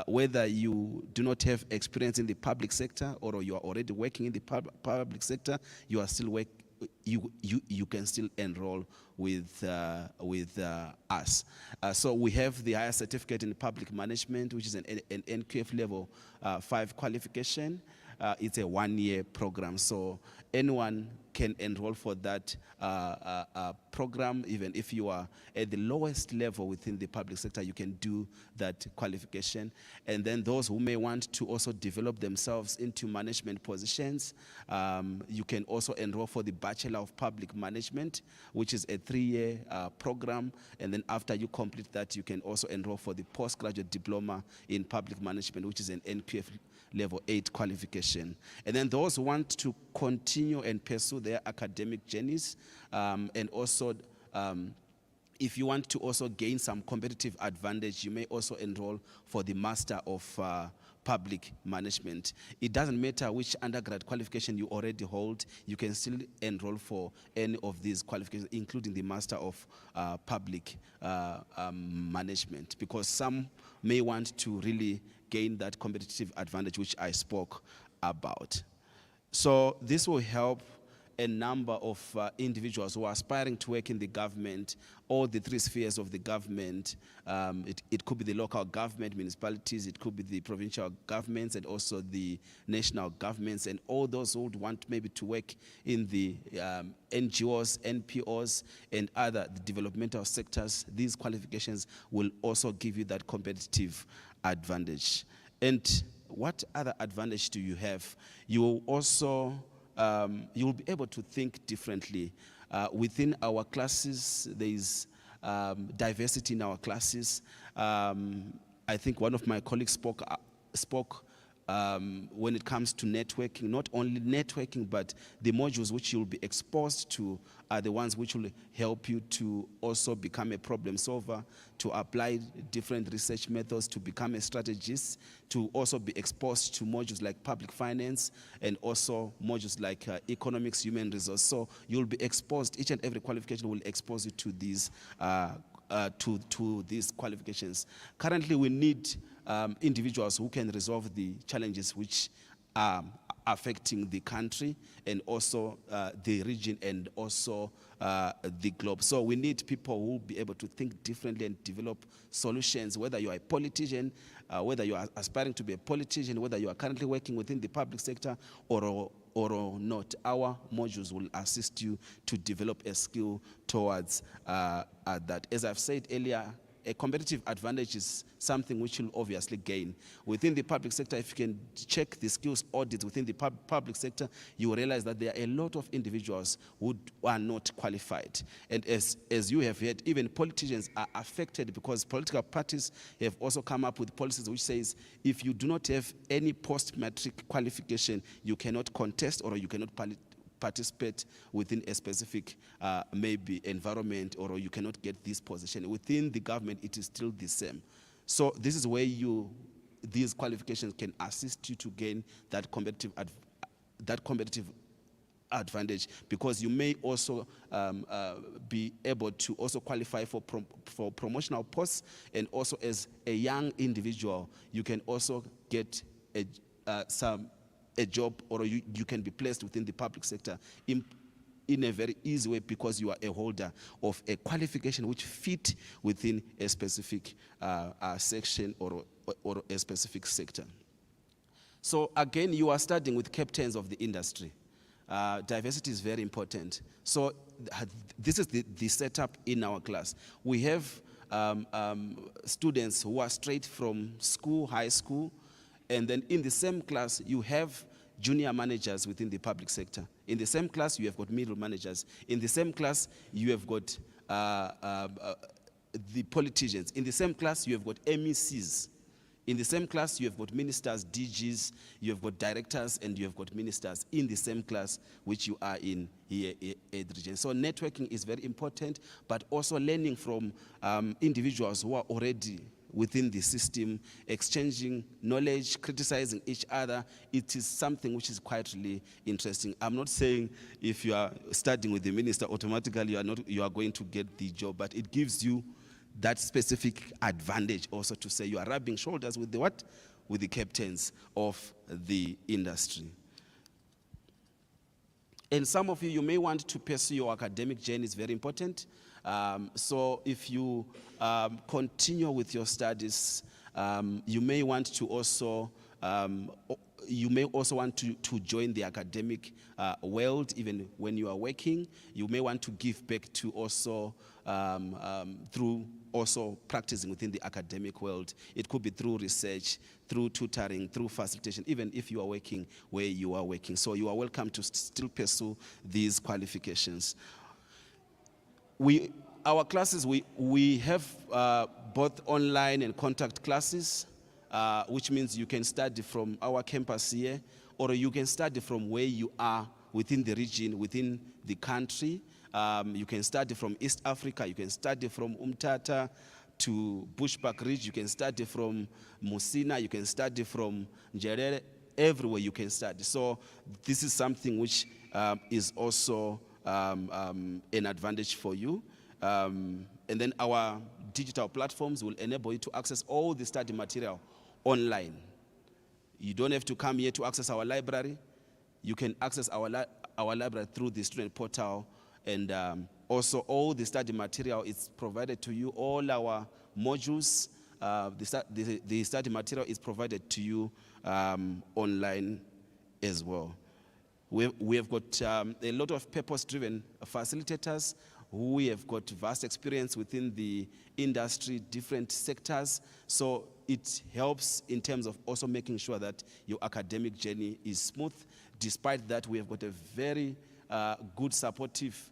Whether you do not have experience in the public sector or you are already working in the public sector, you are still you can still enroll with us. So we have the higher certificate in public management, which is an NQF level 5 qualification. It's a 1-year program, so anyone can enroll for that program. Even if you are at the lowest level within the public sector, you can do that qualification. And then those who may want to also develop themselves into management positions, you can also enroll for the Bachelor of Public Management, which is a 3-year program. And then after you complete that, you can also enroll for the Postgraduate Diploma in Public Management, which is an NQF level 8 qualification. And then those who want to continue and pursue their academic journeys, and also if you want to also gain some competitive advantage, you may also enroll for the Master of public management. It doesn't matter which undergrad qualification you already hold, you can still enroll for any of these qualifications, including the Master of Public Management, because some may want to really gain that competitive advantage which I spoke about. So this will help a number of individuals who are aspiring to work in the government, all the three spheres of the government. It could be the local government, municipalities, it could be the provincial governments, and also the national governments, and all those who would want maybe to work in the NGOs, NPOs, and other developmental sectors. These qualifications will also give you that competitive advantage. And what other advantage do you have? You will also you will be able to think differently. Within our classes, there is diversity in our classes. I think one of my colleagues spoke when it comes to networking, not only networking, but the modules which you'll be exposed to are the ones which will help you to also become a problem solver, to apply different research methods, to become a strategist, to also be exposed to modules like public finance, and also modules like economics, human resource. So you'll be exposed, each and every qualification will expose you to these to these qualifications. Currently, we need individuals who can resolve the challenges which are affecting the country and also the region and also the globe. So we need people who will be able to think differently and develop solutions, whether you are a politician, whether you are aspiring to be a politician, whether you are currently working within the public sector or not. Our modules will assist you to develop a skill towards that. As I've said earlier, a competitive advantage is something which you'll obviously gain. Within the public sector, if you can check the skills audits within the public sector, you will realize that there are a lot of individuals who are not qualified. And as you have heard, even politicians are affected because political parties have also come up with policies which says if you do not have any post-matric qualification, you cannot contest or you cannot participate within a specific maybe environment, or you cannot get this position. Within the government, it is still the same. So this is where these qualifications can assist you to gain that competitive advantage, because you may also be able to also qualify for promotional posts, and also as a young individual, you can also get a job, or you can be placed within the public sector in a very easy way, because you are a holder of a qualification which fit within a specific section or a specific sector. So again, you are studying with captains of the industry. Diversity is very important. So this is the setup in our class. We have students who are straight from school, high school, and then in the same class, you have junior managers within the public sector. In the same class, you have got middle managers. In the same class, you have got the politicians. In the same class, you have got MECs. In the same class, you have got ministers, DGs, you have got directors, and you have got ministers in the same class which you are in here at the region. So networking is very important, but also learning from individuals who are already within the system, exchanging knowledge, criticizing each other. It is something which is quite really interesting. I'm not saying if you are studying with the minister, automatically you are going to get the job, but it gives you that specific advantage also to say you are rubbing shoulders with the what? With the captains of the industry. And some of you may want to pursue your academic journey. It's very important. So if you continue with your studies, you may want to also want to join the academic world even when you are working. You may want to give back to also through also practicing within the academic world. It could be through research, through tutoring, through facilitation, even if you are working where you are working. So you are welcome to still pursue these qualifications. Our classes, we have both online and contact classes, which means you can study from our campus here, or you can study from where you are within the region, within the country. You can study from East Africa, you can study from Umtata to Bushbuck Ridge, you can study from Musina, you can study from Njerere, everywhere you can study. So this is something which is also an advantage for you. And then our digital platforms will enable you to access all the study material online. You don't have to come here to access our library. You can access our library through the student portal, and also all the study material is provided to you. All our modules, the study material is provided to you online as well. We have got a lot of purpose-driven facilitators who have got vast experience within the industry, different sectors. So it helps in terms of also making sure that your academic journey is smooth. Despite that, we have got a very good supportive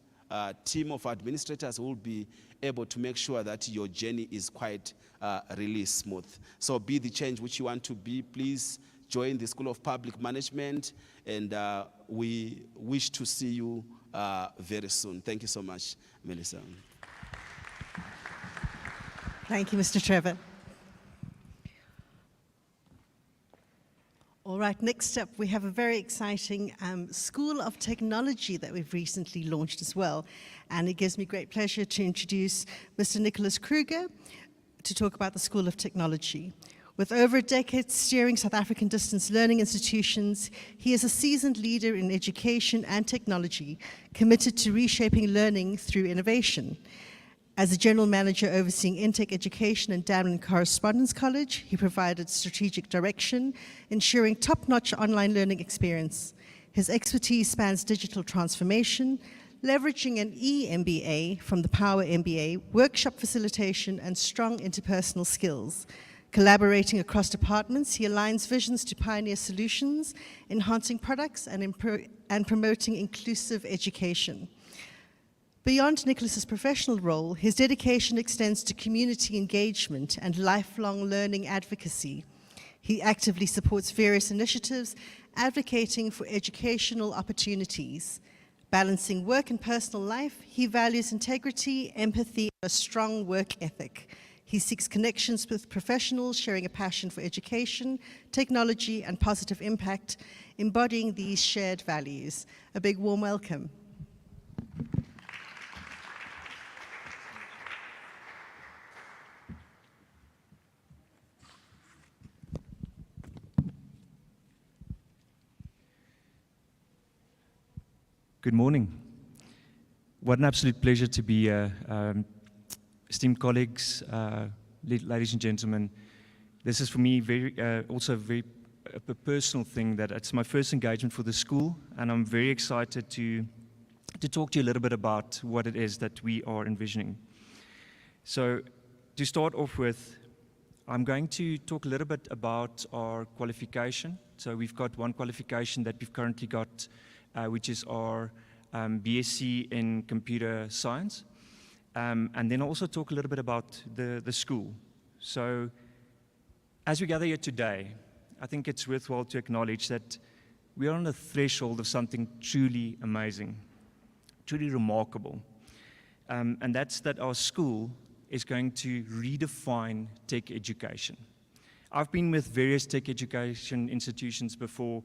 team of administrators who will be able to make sure that your journey is quite really smooth. So be the change which you want to be. Please join the School of Public Management, and we wish to see you very soon. Thank you so much, Melissa. Thank you, Mr. Trevor. All right, next up, we have a very exciting School of Technology that we've recently launched as well. And it gives me great pleasure to introduce Mr. Nicholas Kruger to talk about the School of Technology. With over a decade steering South African distance learning institutions, he is a seasoned leader in education and technology, committed to reshaping learning through innovation. As a general manager overseeing Intech Education and Damelin Correspondence College, he provided strategic direction, ensuring top-notch online learning experience. His expertise spans digital transformation, leveraging an e-MBA from the Power MBA, workshop facilitation, and strong interpersonal skills. Collaborating across departments, he aligns visions to pioneer solutions, enhancing products and promoting inclusive education. Beyond Nicholas's professional role, his dedication extends to community engagement and lifelong learning advocacy. He actively supports various initiatives advocating for educational opportunities. Balancing work and personal life, he values integrity, empathy, and a strong work ethic. He seeks connections with professionals, sharing a passion for education, technology, and positive impact, embodying these shared values. A big warm welcome. Good morning. What an absolute pleasure to be here. Esteemed colleagues, ladies and gentlemen, this is for me also a very personal thing, that it's my first engagement for the school, and I'm very excited to talk to you a little bit about what it is that we are envisioning. So to start off with, I'm going to talk a little bit about our qualification. So we've got one qualification that we've currently got, which is our BSc in Computer Science. And then I'll also talk a little bit about the school. So as we gather here today, I think it's worthwhile to acknowledge that we are on the threshold of something truly amazing, truly remarkable. And that's that our school is going to redefine tech education. I've been with various tech education institutions before,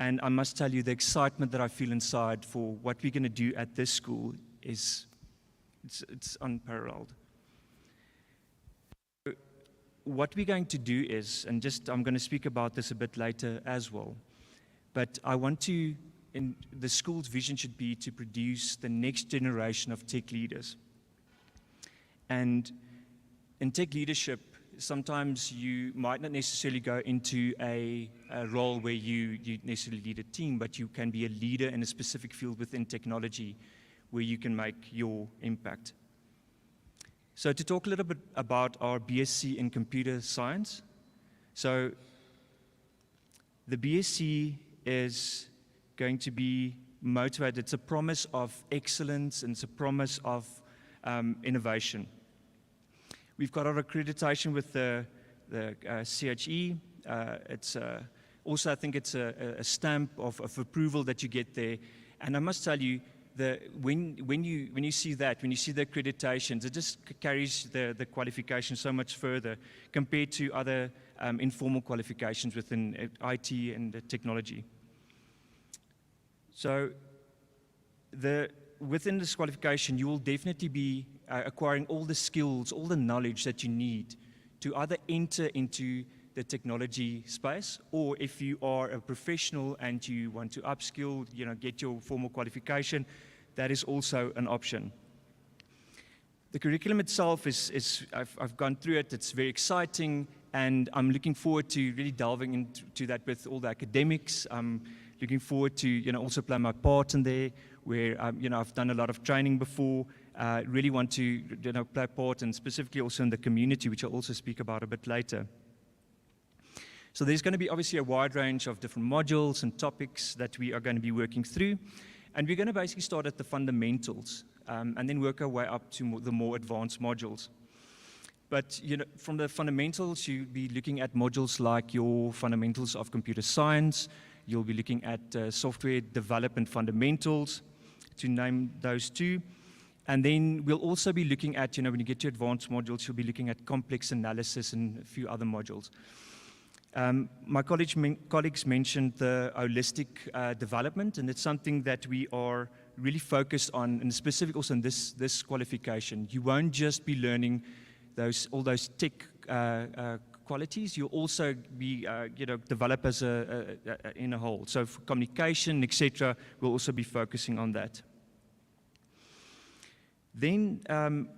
and I must tell you, the excitement that I feel inside for what we're going to do at this school is it's unparalleled. What we're going to do is, and I'm going to speak about this a bit later as well, but I want to, the school's vision should be to produce the next generation of tech leaders. And in tech leadership, sometimes you might not necessarily go into a role where you necessarily lead a team, but you can be a leader in a specific field within technology where you can make your impact. So to talk a little bit about our BSc in Computer Science. So the BSc is going to be motivated. It's a promise of excellence, and it's a promise of innovation. We've got our accreditation with the CHE. It's also, I think it's a stamp of approval that you get there. And I must tell you, when you see that, when you see the accreditations, it just carries the qualification so much further compared to other informal qualifications within IT and technology. So within this qualification, you will definitely be acquiring all the skills, all the knowledge that you need to either enter into the technology space, or if you are a professional and you want to upskill, get your formal qualification, that is also an option. The curriculum itself I've gone through it, it's very exciting, and I'm looking forward to really delving into that with all the academics. I'm looking forward to, also play my part in there, where, I've done a lot of training before, really want to, play a part, and specifically also in the community, which I'll also speak about a bit later. So there's going to be obviously a wide range of different modules and topics that we are going to be working through. And we're going to basically start at the fundamentals and then work our way up to the more advanced modules. But from the fundamentals, you'll be looking at modules like your fundamentals of computer science. You'll be looking at software development fundamentals, to name those two. And then we'll also be looking at, when you get to advanced modules, you'll be looking at complex analysis and a few other modules. My colleagues mentioned the holistic development, and it's something that we are really focused on, and specific also in this qualification. You won't just be learning all those tech qualities. You'll also be develop as in a whole. So for communication, etc., we'll also be focusing on that. Then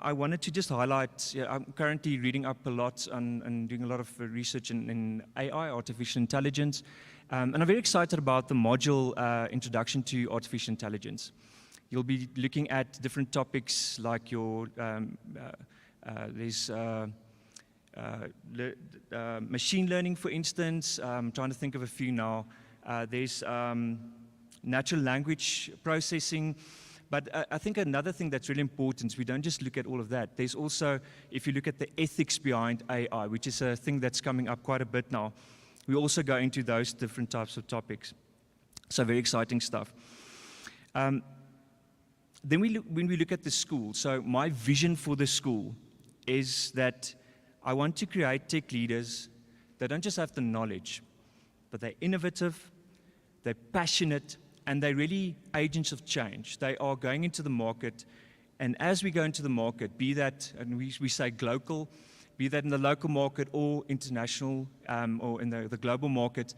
I wanted to just highlight, I'm currently reading up a lot and doing a lot of research in AI, artificial intelligence, and I'm very excited about the module Introduction to Artificial Intelligence. You'll be looking at different topics like your, there's machine learning, for instance. I'm trying to think of a few now. There's natural language processing. But I think another thing that's really important is we don't just look at all of that. There's also, if you look at the ethics behind AI, which is a thing that's coming up quite a bit now, we also go into those different types of topics. So very exciting stuff. Then when we look at the school, so my vision for the school is that I want to create tech leaders that don't just have the knowledge, but they're innovative, they're passionate, and they're really agents of change. They are going into the market, and as we go into the market, be that, and we say local, be that in the local market or international, or in the global market,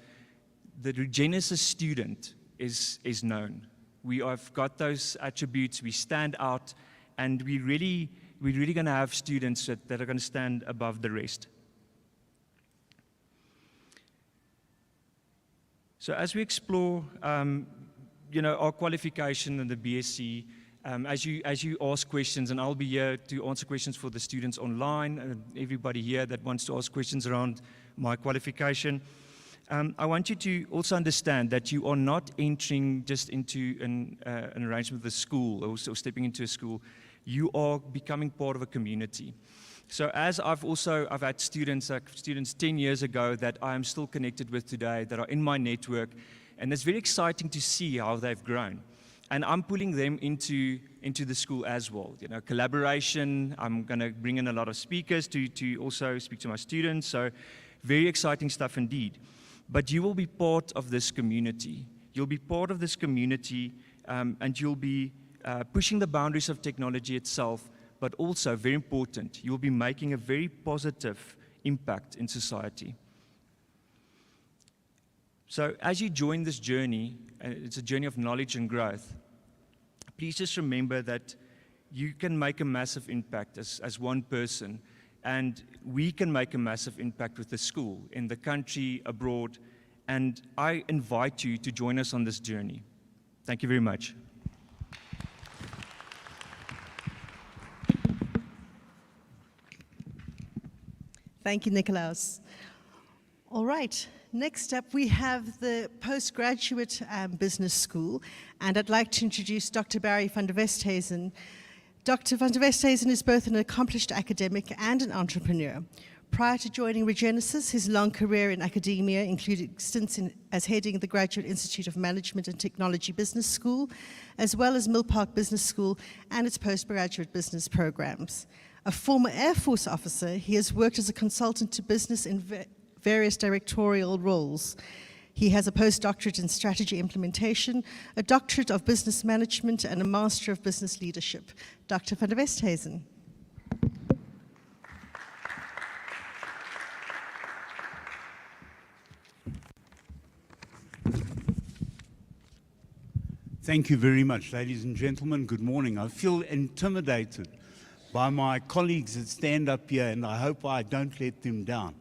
the Regenesis student is known. We have got those attributes, we stand out, and we're really going to have students that are going to stand above the rest. So as we explore our qualification and the BSc, as you ask questions, and I'll be here to answer questions for the students online, and everybody here that wants to ask questions around my qualification, I want you to also understand that you are not entering just into an arrangement with a school or stepping into a school. You are becoming part of a community. So as I've had students 10 years ago that I am still connected with today, that are in my network, and it's very exciting to see how they've grown. And I'm pulling them into the school as well. Collaboration, I'm going to bring in a lot of speakers to also speak to my students, so very exciting stuff indeed. But you will be part of this community. You'll be part of this community, and you'll be pushing the boundaries of technology itself, but also, very important, you'll be making a very positive impact in society. So as you join this journey, it's a journey of knowledge and growth, please just remember that you can make a massive impact as one person, and we can make a massive impact with the school, in the country, abroad, and I invite you to join us on this journey. Thank you very much. Thank you, Nicolaus. All right, next up we have the Postgraduate Business School, and I'd like to introduce Dr. Barry van der Westhuizen. Dr. van der Westhuizen is both an accomplished academic and an entrepreneur. Prior to joining Regenesis, his long career in academia included stints as heading the Graduate Institute of Management and Technology Business School, as well as Mill Park Business School and its postgraduate business programs. A former Air Force officer, he has worked as a consultant to business in various directorial roles. He has a postdoctorate in strategy implementation, a doctorate of business management, and a master of business leadership. Dr. van der Westhuizen. Thank you very much, ladies and gentlemen. Good morning. I feel intimidated by my colleagues that stand up here, and I hope I don't let them down.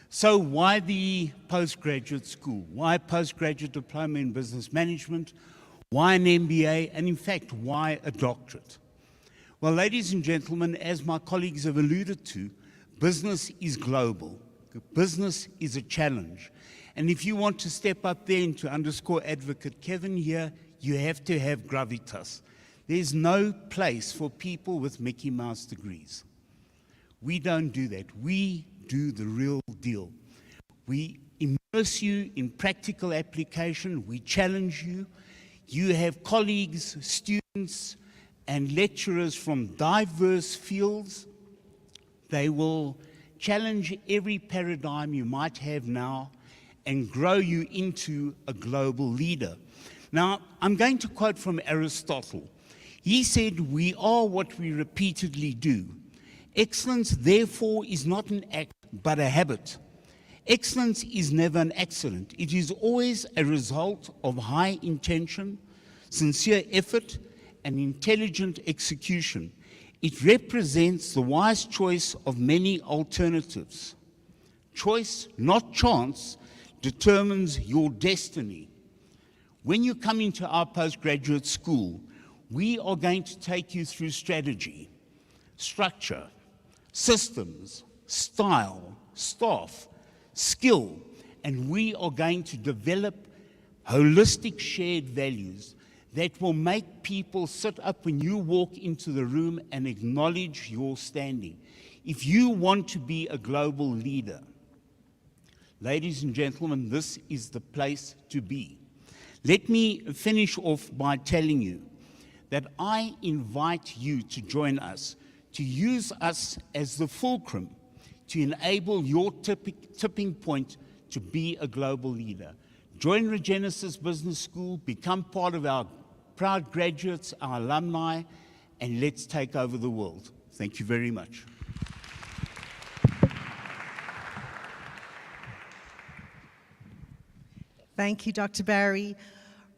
So why the postgraduate school? Why postgraduate diploma in business management? Why an MBA? And in fact, why a doctorate? Well, ladies and gentlemen, as my colleagues have alluded to, business is global. Business is a challenge. And if you want to step up there and to underscore Advocate Kevin here, you have to have gravitas. There's no place for people with Mickey Mouse degrees. We don't do that. We do the real deal. We immerse you in practical application. We challenge you. You have colleagues, students, and lecturers from diverse fields. They will challenge every paradigm you might have now and grow you into a global leader. Now, I'm going to quote from Aristotle. He said, "We are what we repeatedly do. Excellence, therefore, is not an act, but a habit. Excellence is never an accident. It is always a result of high intention, sincere effort, and intelligent execution. It represents the wise choice of many alternatives. Choice, not chance, determines your destiny." When you come into our postgraduate school, we are going to take you through strategy, structure, systems, style, staff, skill, and we are going to develop holistic shared values that will make people sit up when you walk into the room and acknowledge your standing. If you want to be a global leader, ladies and gentlemen, this is the place to be. Let me finish off by telling you that I invite you to join us, to use us as the fulcrum to enable your tipping point to be a global leader. Join Regenesis Business School, become part of our proud graduates, our alumni, and let's take over the world. Thank you very much. Thank you, Dr. Barry.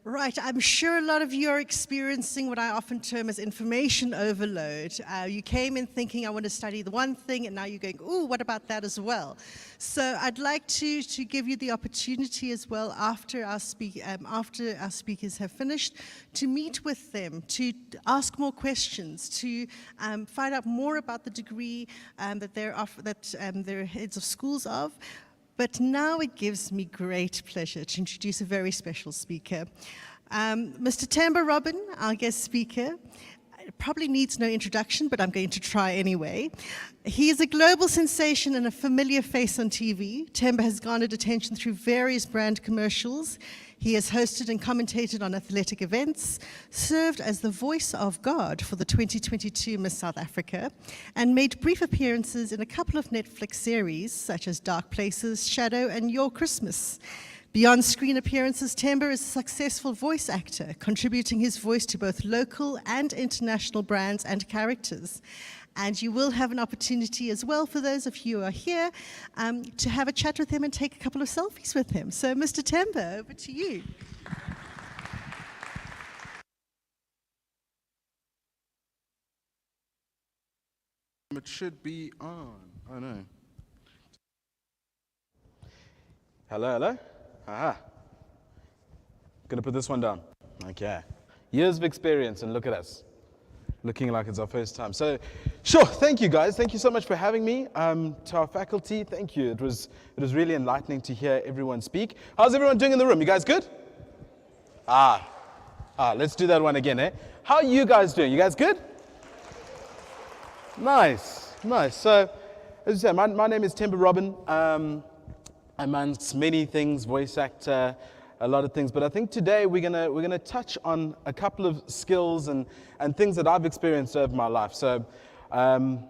Right, I'm sure a lot of you are experiencing what I often term as information overload. You came in thinking, I want to study the one thing, and now you're going, ooh, what about that as well? So I'd like to give you the opportunity as well after our speakers have finished to meet with them, to ask more questions, to find out more about the degree that they're heads of schools of. But now it gives me great pleasure to introduce a very special speaker. Mr. Themba Robin, our guest speaker, probably needs no introduction, but I'm going to try anyway. He is a global sensation and a familiar face on TV. Themba has garnered attention through various brand commercials. He has hosted and commentated on athletic events, served as the voice of God for the 2022 Miss South Africa, and made brief appearances in a couple of Netflix series, such as Dark Places, Shadow, and Your Christmas. Beyond screen appearances, Themba is a successful voice actor, contributing his voice to both local and international brands and characters. And you will have an opportunity as well, for those of you who are here, to have a chat with him and take a couple of selfies with him. So, Mr. Themba, over to you. It should be on. Oh no. Hello, hello. Aha. Gonna put this one down. Okay. Years of experience, and look at us. Looking like it's our first time. So, sure, thank you guys. Thank you so much for having me. To our faculty, thank you. It was really enlightening to hear everyone speak. How's everyone doing in the room? You guys good? Let's do that one again, eh? How are you guys doing? You guys good? Nice, nice. So, as I say, my name is Temba Robin. Amongst many things, voice actor, a lot of things. But I think today we're gonna touch on a couple of skills and things that I've experienced over my life. So I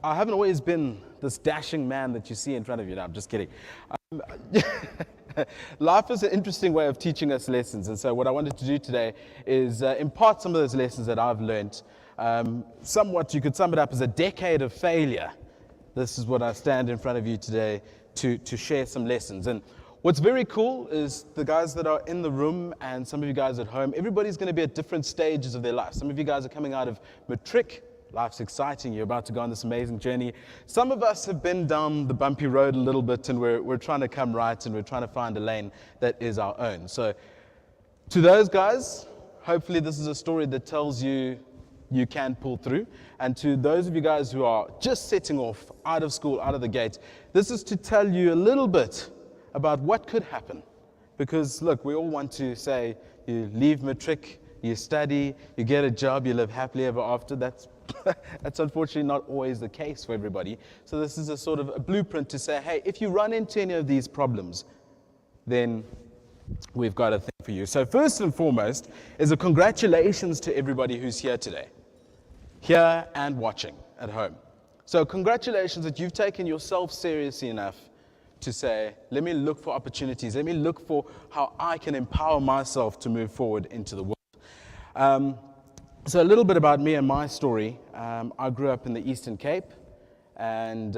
haven't always been this dashing man that you see in front of you. No, I'm just kidding. Life is an interesting way of teaching us lessons. And so what I wanted to do today is impart some of those lessons that I've learned. Somewhat, you could sum it up as a decade of failure. This is what I stand in front of you today to share some lessons. And what's very cool is the guys that are in the room and some of you guys at home, everybody's going to be at different stages of their life. Some of you guys are coming out of matric. Life's exciting. You're about to go on this amazing journey. Some of us have been down the bumpy road a little bit, and we're trying to come right, and we're trying to find a lane that is our own. So to those guys, hopefully this is a story that tells you you can pull through. And to those of you guys who are just setting off out of school, out of the gate, this is to tell you a little bit about what could happen. Because look, we all want to say you leave matric, you study, you get a job, you live happily ever after. That's unfortunately not always the case for everybody. So this is a sort of a blueprint to say, hey, if you run into any of these problems, then we've got a thing for you. So first and foremost is a congratulations to everybody who's here today, here and watching at home. So congratulations that you've taken yourself seriously enough to say, let me look for opportunities. Let me look for how I can empower myself to move forward into the world. So a little bit about me and my story. I grew up in the Eastern Cape and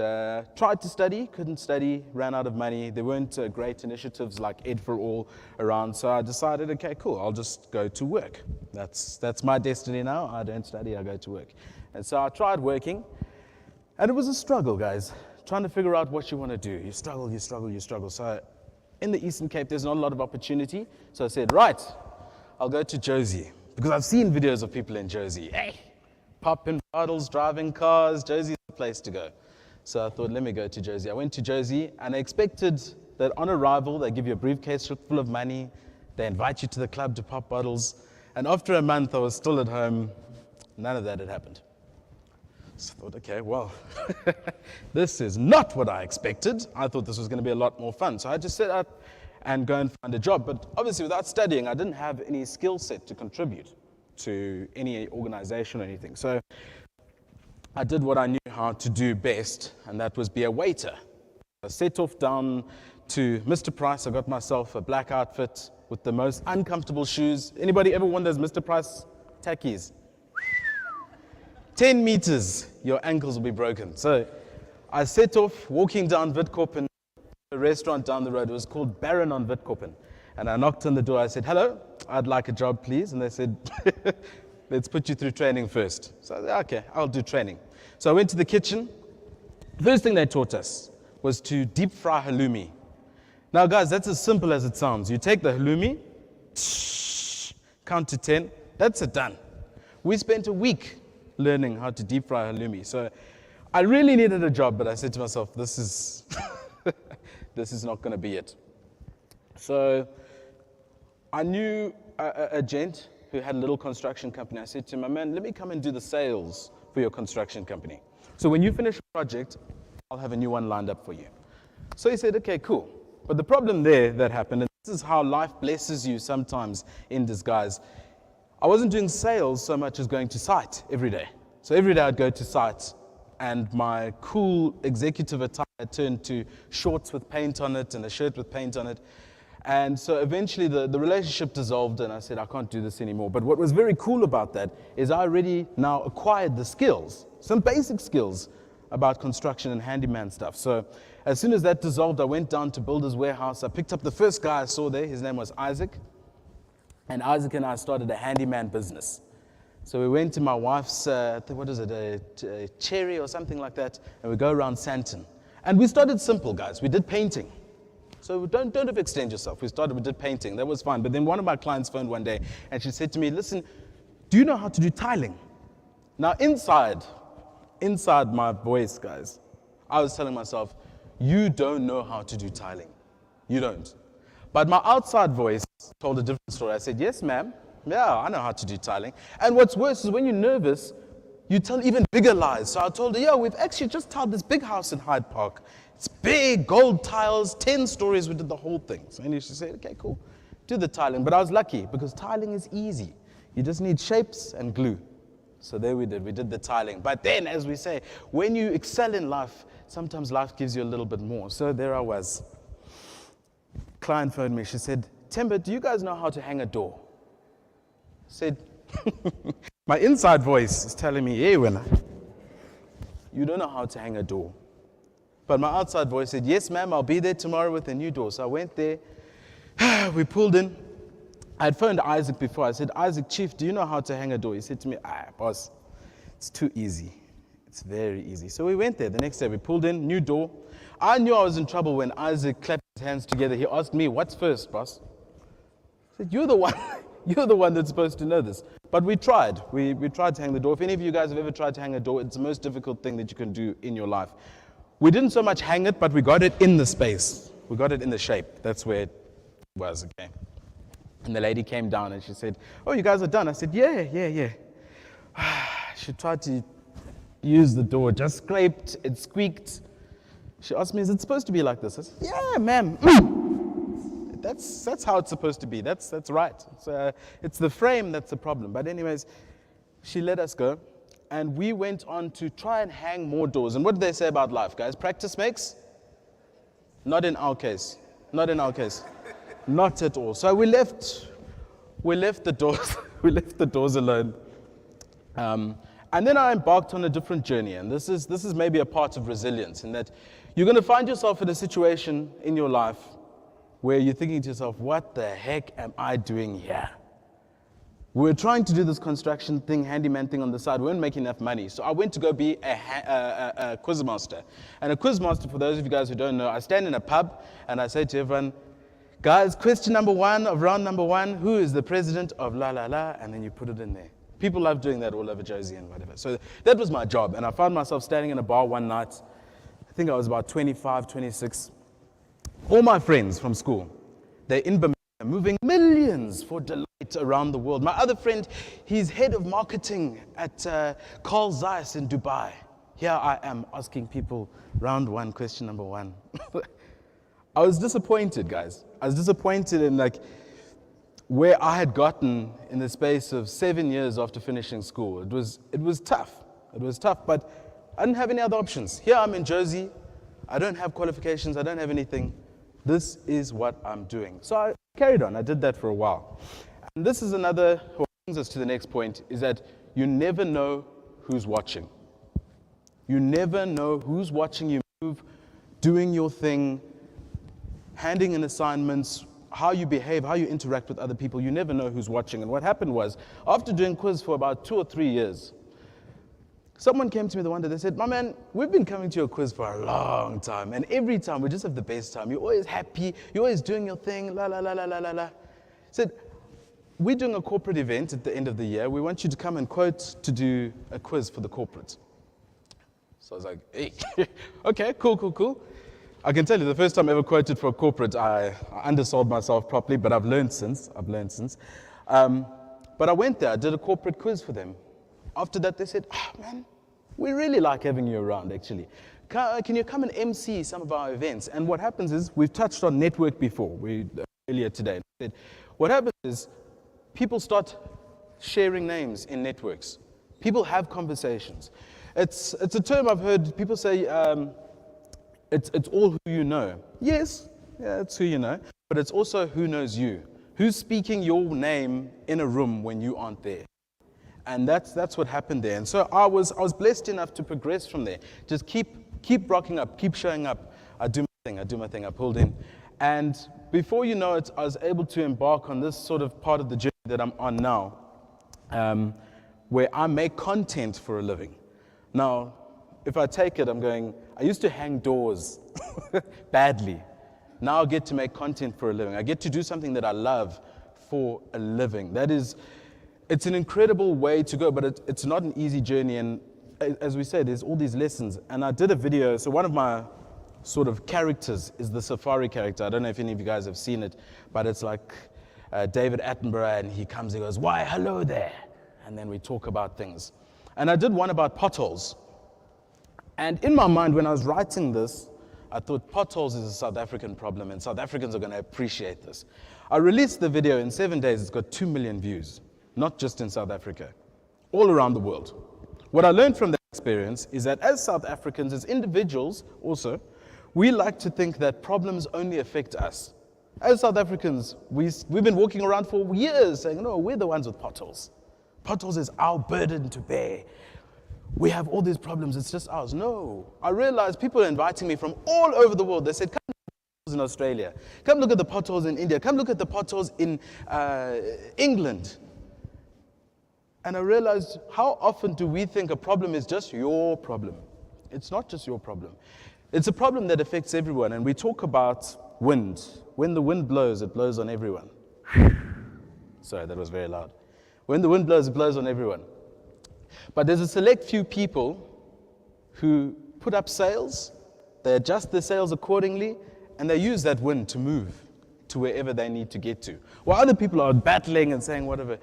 tried to study, couldn't study, ran out of money. There weren't great initiatives like Ed for All around, so I decided, okay, cool, I'll just go to work. That's my destiny now. I don't study, I go to work. And so I tried working, and it was a struggle, guys, trying to figure out what you want to do. You struggle, you struggle, you struggle. So in the Eastern Cape, there's not a lot of opportunity. So I said, right, I'll go to Jozi. Because I've seen videos of people in Jozi. Hey, popping bottles, driving cars, Josi's the place to go. So I thought, let me go to Jozi. I went to Jozi and I expected that on arrival, they give you a briefcase full of money. They invite you to the club to pop bottles. And after a month, I was still at home. None of that had happened. So I thought, okay, well, this is not what I expected. I thought this was going to be a lot more fun. So I just set up and go and find a job. But obviously without studying, I didn't have any skill set to contribute to any organization or anything. So I did what I knew how to do best, and that was be a waiter. I set off down to Mr. Price. I got myself a black outfit with the most uncomfortable shoes. Anybody ever worn those Mr. Price tackies? 10 meters, your ankles will be broken. So I set off walking down Witkoppen, a restaurant down the road. It was called Baron on Witkoppen. And I knocked on the door. I said, hello, I'd like a job, please. And they said, let's put you through training first. So I said, okay, I'll do training. So I went to the kitchen. The first thing they taught us was to deep fry halloumi. Now, guys, that's as simple as it sounds. You take the halloumi, count to 10, that's it, done. We spent a week learning how to deep fry halloumi. So I really needed a job, but I said to myself, this is this is not going to be it. So I knew a gent who had a little construction company. I said to him, my man, let me come and do the sales for your construction company. So when you finish a project, I'll have a new one lined up for you. So he said, okay, cool. But the problem there that happened, and this is how life blesses you sometimes in disguise, I wasn't doing sales so much as going to site every day. So every day I'd go to site, and my cool executive attire turned to shorts with paint on it and a shirt with paint on it. And so eventually the relationship dissolved, and I said, I can't do this anymore. But what was very cool about that is I already now acquired the skills, some basic skills about construction and handyman stuff. So as soon as that dissolved, I went down to Builder's Warehouse. I picked up the first guy I saw there. His name was Isaac. And Isaac and I started a handyman business. So we went to my wife's, what is it, a Cherry or something like that, and we go around Sandton. And we started simple, guys. We did painting. So don't overextend yourself. We did painting. That was fine. But then one of my clients phoned one day, and she said to me, listen, do you know how to do tiling? Now, inside my voice, guys, I was telling myself, you don't know how to do tiling. You don't. But my outside voice told a different story. I said, yes, ma'am. Yeah, I know how to do tiling. And what's worse is when you're nervous, you tell even bigger lies. So I told her, yeah, we've actually just tiled this big house in Hyde Park. It's big, gold tiles, 10 stories, we did the whole thing. So anyway, she said, okay, cool, do the tiling. But I was lucky because tiling is easy. You just need shapes and glue. So there we did the tiling. But then, as we say, when you excel in life, sometimes life gives you a little bit more. So there I was. Client phoned me, she said, Temba, do you guys know how to hang a door? I said, my inside voice is telling me, hey, winner, you don't know how to hang a door. But my outside voice said, yes, ma'am, I'll be there tomorrow with a new door. So I went there, we pulled in. I had phoned Isaac before. I said, Isaac, Chief, do you know how to hang a door? He said to me, boss, it's too easy. It's very easy. So we went there. The next day we pulled in, new door. I knew I was in trouble when Isaac clapped his hands together. He asked me, what's first, boss? I said, you're the one that's supposed to know this. But we tried. We tried to hang the door. If any of you guys have ever tried to hang a door, it's the most difficult thing that you can do in your life. We didn't so much hang it, but we got it in the space. We got it in the shape. That's where it was, okay? And the lady came down and she said, oh, you guys are done. I said, yeah. She tried to use the door, just scraped, it squeaked. She asked me, is it supposed to be like this? I said, yeah, ma'am. That's how it's supposed to be. That's right. It's the frame that's the problem. But anyways, she let us go. And we went on to try and hang more doors. And what do they say about life, guys? Practice makes? Not in our case. Not in our case. Not at all. So we left the doors, we left the doors alone. And then I embarked on a different journey. And this is maybe a part of resilience, in that you're going to find yourself in a situation in your life where you're thinking to yourself, what the heck am I doing here? We were trying to do this construction thing, handyman thing on the side. We weren't making enough money. So I went to go be a quizmaster. And a quizmaster, for those of you guys who don't know, I stand in a pub and I say to everyone, guys, question number 1 of round number 1, who is the president of la la la? And then you put it in there. People love doing that all over Josie and whatever. So that was my job. And I found myself standing in a bar one night. I think I was about 25, 26. All my friends from school, they're in Bermuda, moving millions for Deloitte around the world. My other friend, he's head of marketing at Carl Zeiss in Dubai. Here I am asking people round 1, question number 1. I was disappointed, guys. I was disappointed in where I had gotten in the space of 7 years after finishing school. It was tough. It was tough, but I didn't have any other options. Here I'm in Josie. I don't have qualifications. I don't have anything. This is what I'm doing. So I carried on. I did that for a while. And this is another, what brings us to the next point, is that you never know who's watching. You never know who's watching you move, doing your thing, handing in assignments, how you behave, how you interact with other people. You never know who's watching. And what happened was, after doing quiz for about 2 or 3 years, someone came to me the one day, they said, my man, we've been coming to your quiz for a long time, and every time we just have the best time. You're always happy, you're always doing your thing, la la la la la la la. Said, we're doing a corporate event at the end of the year. We want you to come and quote to do a quiz for the corporate. So I was like, hey, okay, cool. I can tell you, the first time I ever quoted for a corporate, I undersold myself properly, but I've learned since. But I went there, I did a corporate quiz for them. After that, they said, man, we really like having you around, actually. Can you come and MC some of our events? And what happens is, we've touched on network before, earlier today. What happens is, people start sharing names in networks. People have conversations. It's a term I've heard people say, it's all who you know. Yes, yeah, it's who you know, but it's also who knows you. Who's speaking your name in a room when you aren't there? And that's what happened there. And so I was blessed enough to progress from there. Just keep rocking up, keep showing up. I do my thing, I pulled in. And before you know it, I was able to embark on this sort of part of the journey that I'm on now, where I make content for a living. Now, if I take it, I used to hang doors badly. Now I get to make content for a living. I get to do something that I love for a living. It's an incredible way to go, but it's not an easy journey. And as we say, there's all these lessons. And I did a video, so one of my sort of characters is the Safari character. I don't know if any of you guys have seen it, but it's like David Attenborough, and he comes and goes, why, hello there. And then we talk about things. And I did one about potholes. And in my mind, when I was writing this, I thought potholes is a South African problem and South Africans are going to appreciate this. I released the video in 7 days. It's got 2 million views, not just in South Africa, all around the world. What I learned from that experience is that as South Africans, as individuals also, we like to think that problems only affect us. As South Africans, we've been walking around for years saying, no, we're the ones with potholes. Potholes is our burden to bear. We have all these problems, it's just ours. No, I realized people are inviting me from all over the world. They said, come look at the potholes in Australia. Come look at the potholes in India. Come look at the potholes in England. And I realized, how often do we think a problem is just your problem? It's not just your problem. It's a problem that affects everyone. And we talk about wind. When the wind blows, it blows on everyone. Sorry, that was very loud. When the wind blows, it blows on everyone. But there's a select few people who put up sails, they adjust their sails accordingly, and they use that wind to move to wherever they need to get to. While other people are battling and saying whatever,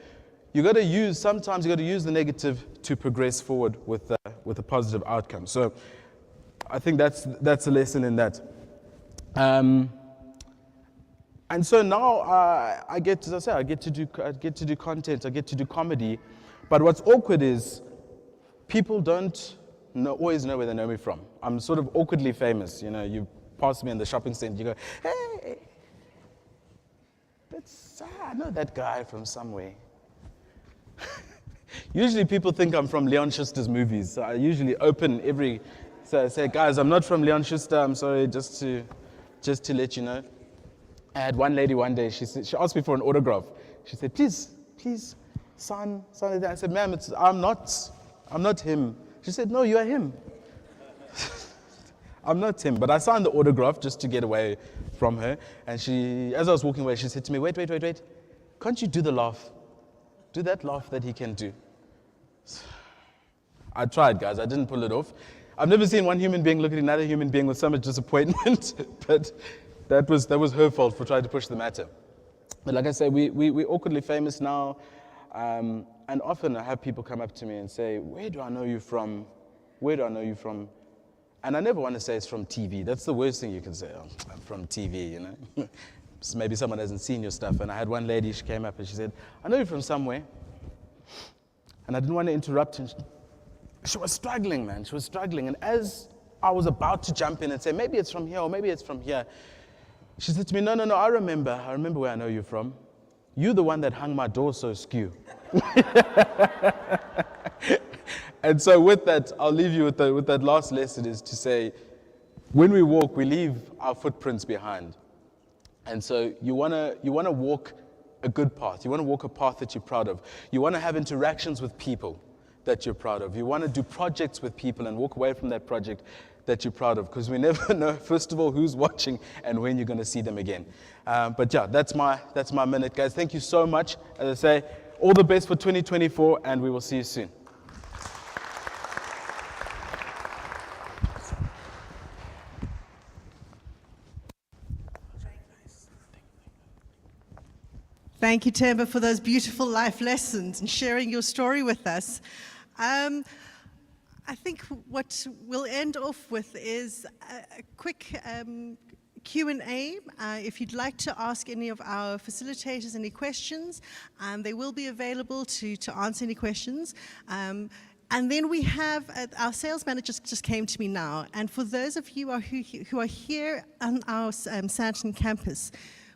sometimes you got to use the negative to progress forward with a positive outcome. So I think that's a lesson in that. And so now I get to do content, I get to do comedy. But what's awkward is people don't always know where they know me from. I'm sort of awkwardly famous. You know, you pass me in the shopping center, you go, hey, I know that guy from somewhere. Usually people think I'm from Leon Schuster's movies. So I usually open so I say, guys, I'm not from Leon Schuster, I'm sorry, just to let you know. I had one lady one day, she asked me for an autograph. She said, please, sign it. I said, ma'am, I'm not him. She said, no, you are him. I'm not him, but I signed the autograph just to get away from her. And as I was walking away, she said to me, wait. Can't you do the laugh? Do that laugh that he can do. I tried, guys. I didn't pull it off. I've never seen one human being look at another human being with so much disappointment, but that was her fault for trying to push the matter. But like I say, we're awkwardly famous now. And often I have people come up to me and say, where do I know you from? Where do I know you from? And I never want to say it's from TV. That's the worst thing you can say. Oh, I'm from TV, you know. So maybe someone hasn't seen your stuff. And I had one lady, she came up and she said, I know you from somewhere. And I didn't want to interrupt her. She was struggling, man. She was struggling. And as I was about to jump in and say, maybe it's from here or maybe it's from here, she said to me, no, I remember where I know you from. You're the one that hung my door so skew. And so with that, I'll leave you with that last lesson, is to say, when we walk, we leave our footprints behind. And so you wanna walk a good path. You wanna walk a path that you're proud of. You wanna have interactions with people that you're proud of. You wanna do projects with people and walk away from that project that you're proud of, because we never know, first of all, who's watching and when you're going to see them again. But yeah, that's my minute, guys. Thank you so much. As I say, all the best for 2024, and we will see you soon. Thank you, Themba, for those beautiful life lessons and sharing your story with us. I think what we'll end off with is a quick Q&A. If you'd like to ask any of our facilitators any questions, they will be available to answer any questions. And then we have, our sales manager just came to me now, and for those of you who are here on our Sandton campus,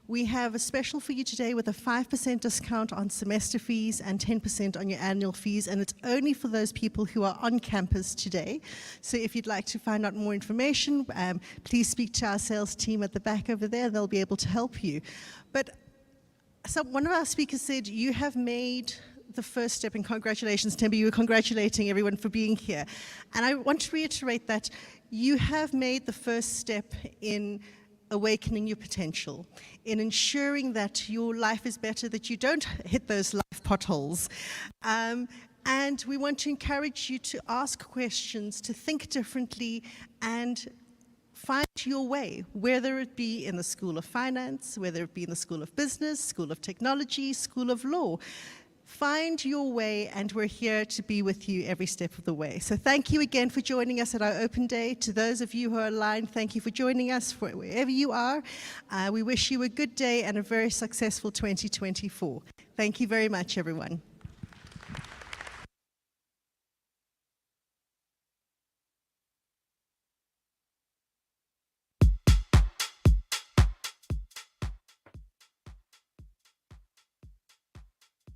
we have a special for you today with a 5% discount on semester fees and 10% on your annual fees, and it's only for those people who are on campus today. So if you'd like to find out more information, please speak to our sales team at the back over there. They'll be able to help you. But one of our speakers said, you have made the first step, and congratulations, Themba. You were congratulating everyone for being here. And I want to reiterate that you have made the first step in awakening your potential, in ensuring that your life is better, that you don't hit those life potholes. And we want to encourage you to ask questions, to think differently, and find your way, whether it be in the School of Finance, whether it be in the School of Business, School of Technology, School of Law. Find your way, and we're here to be with you every step of the way. So thank you again for joining us at our open day. To those of you who are online, thank you for joining us wherever you are. We wish you a good day and a very successful 2024. Thank you very much, everyone.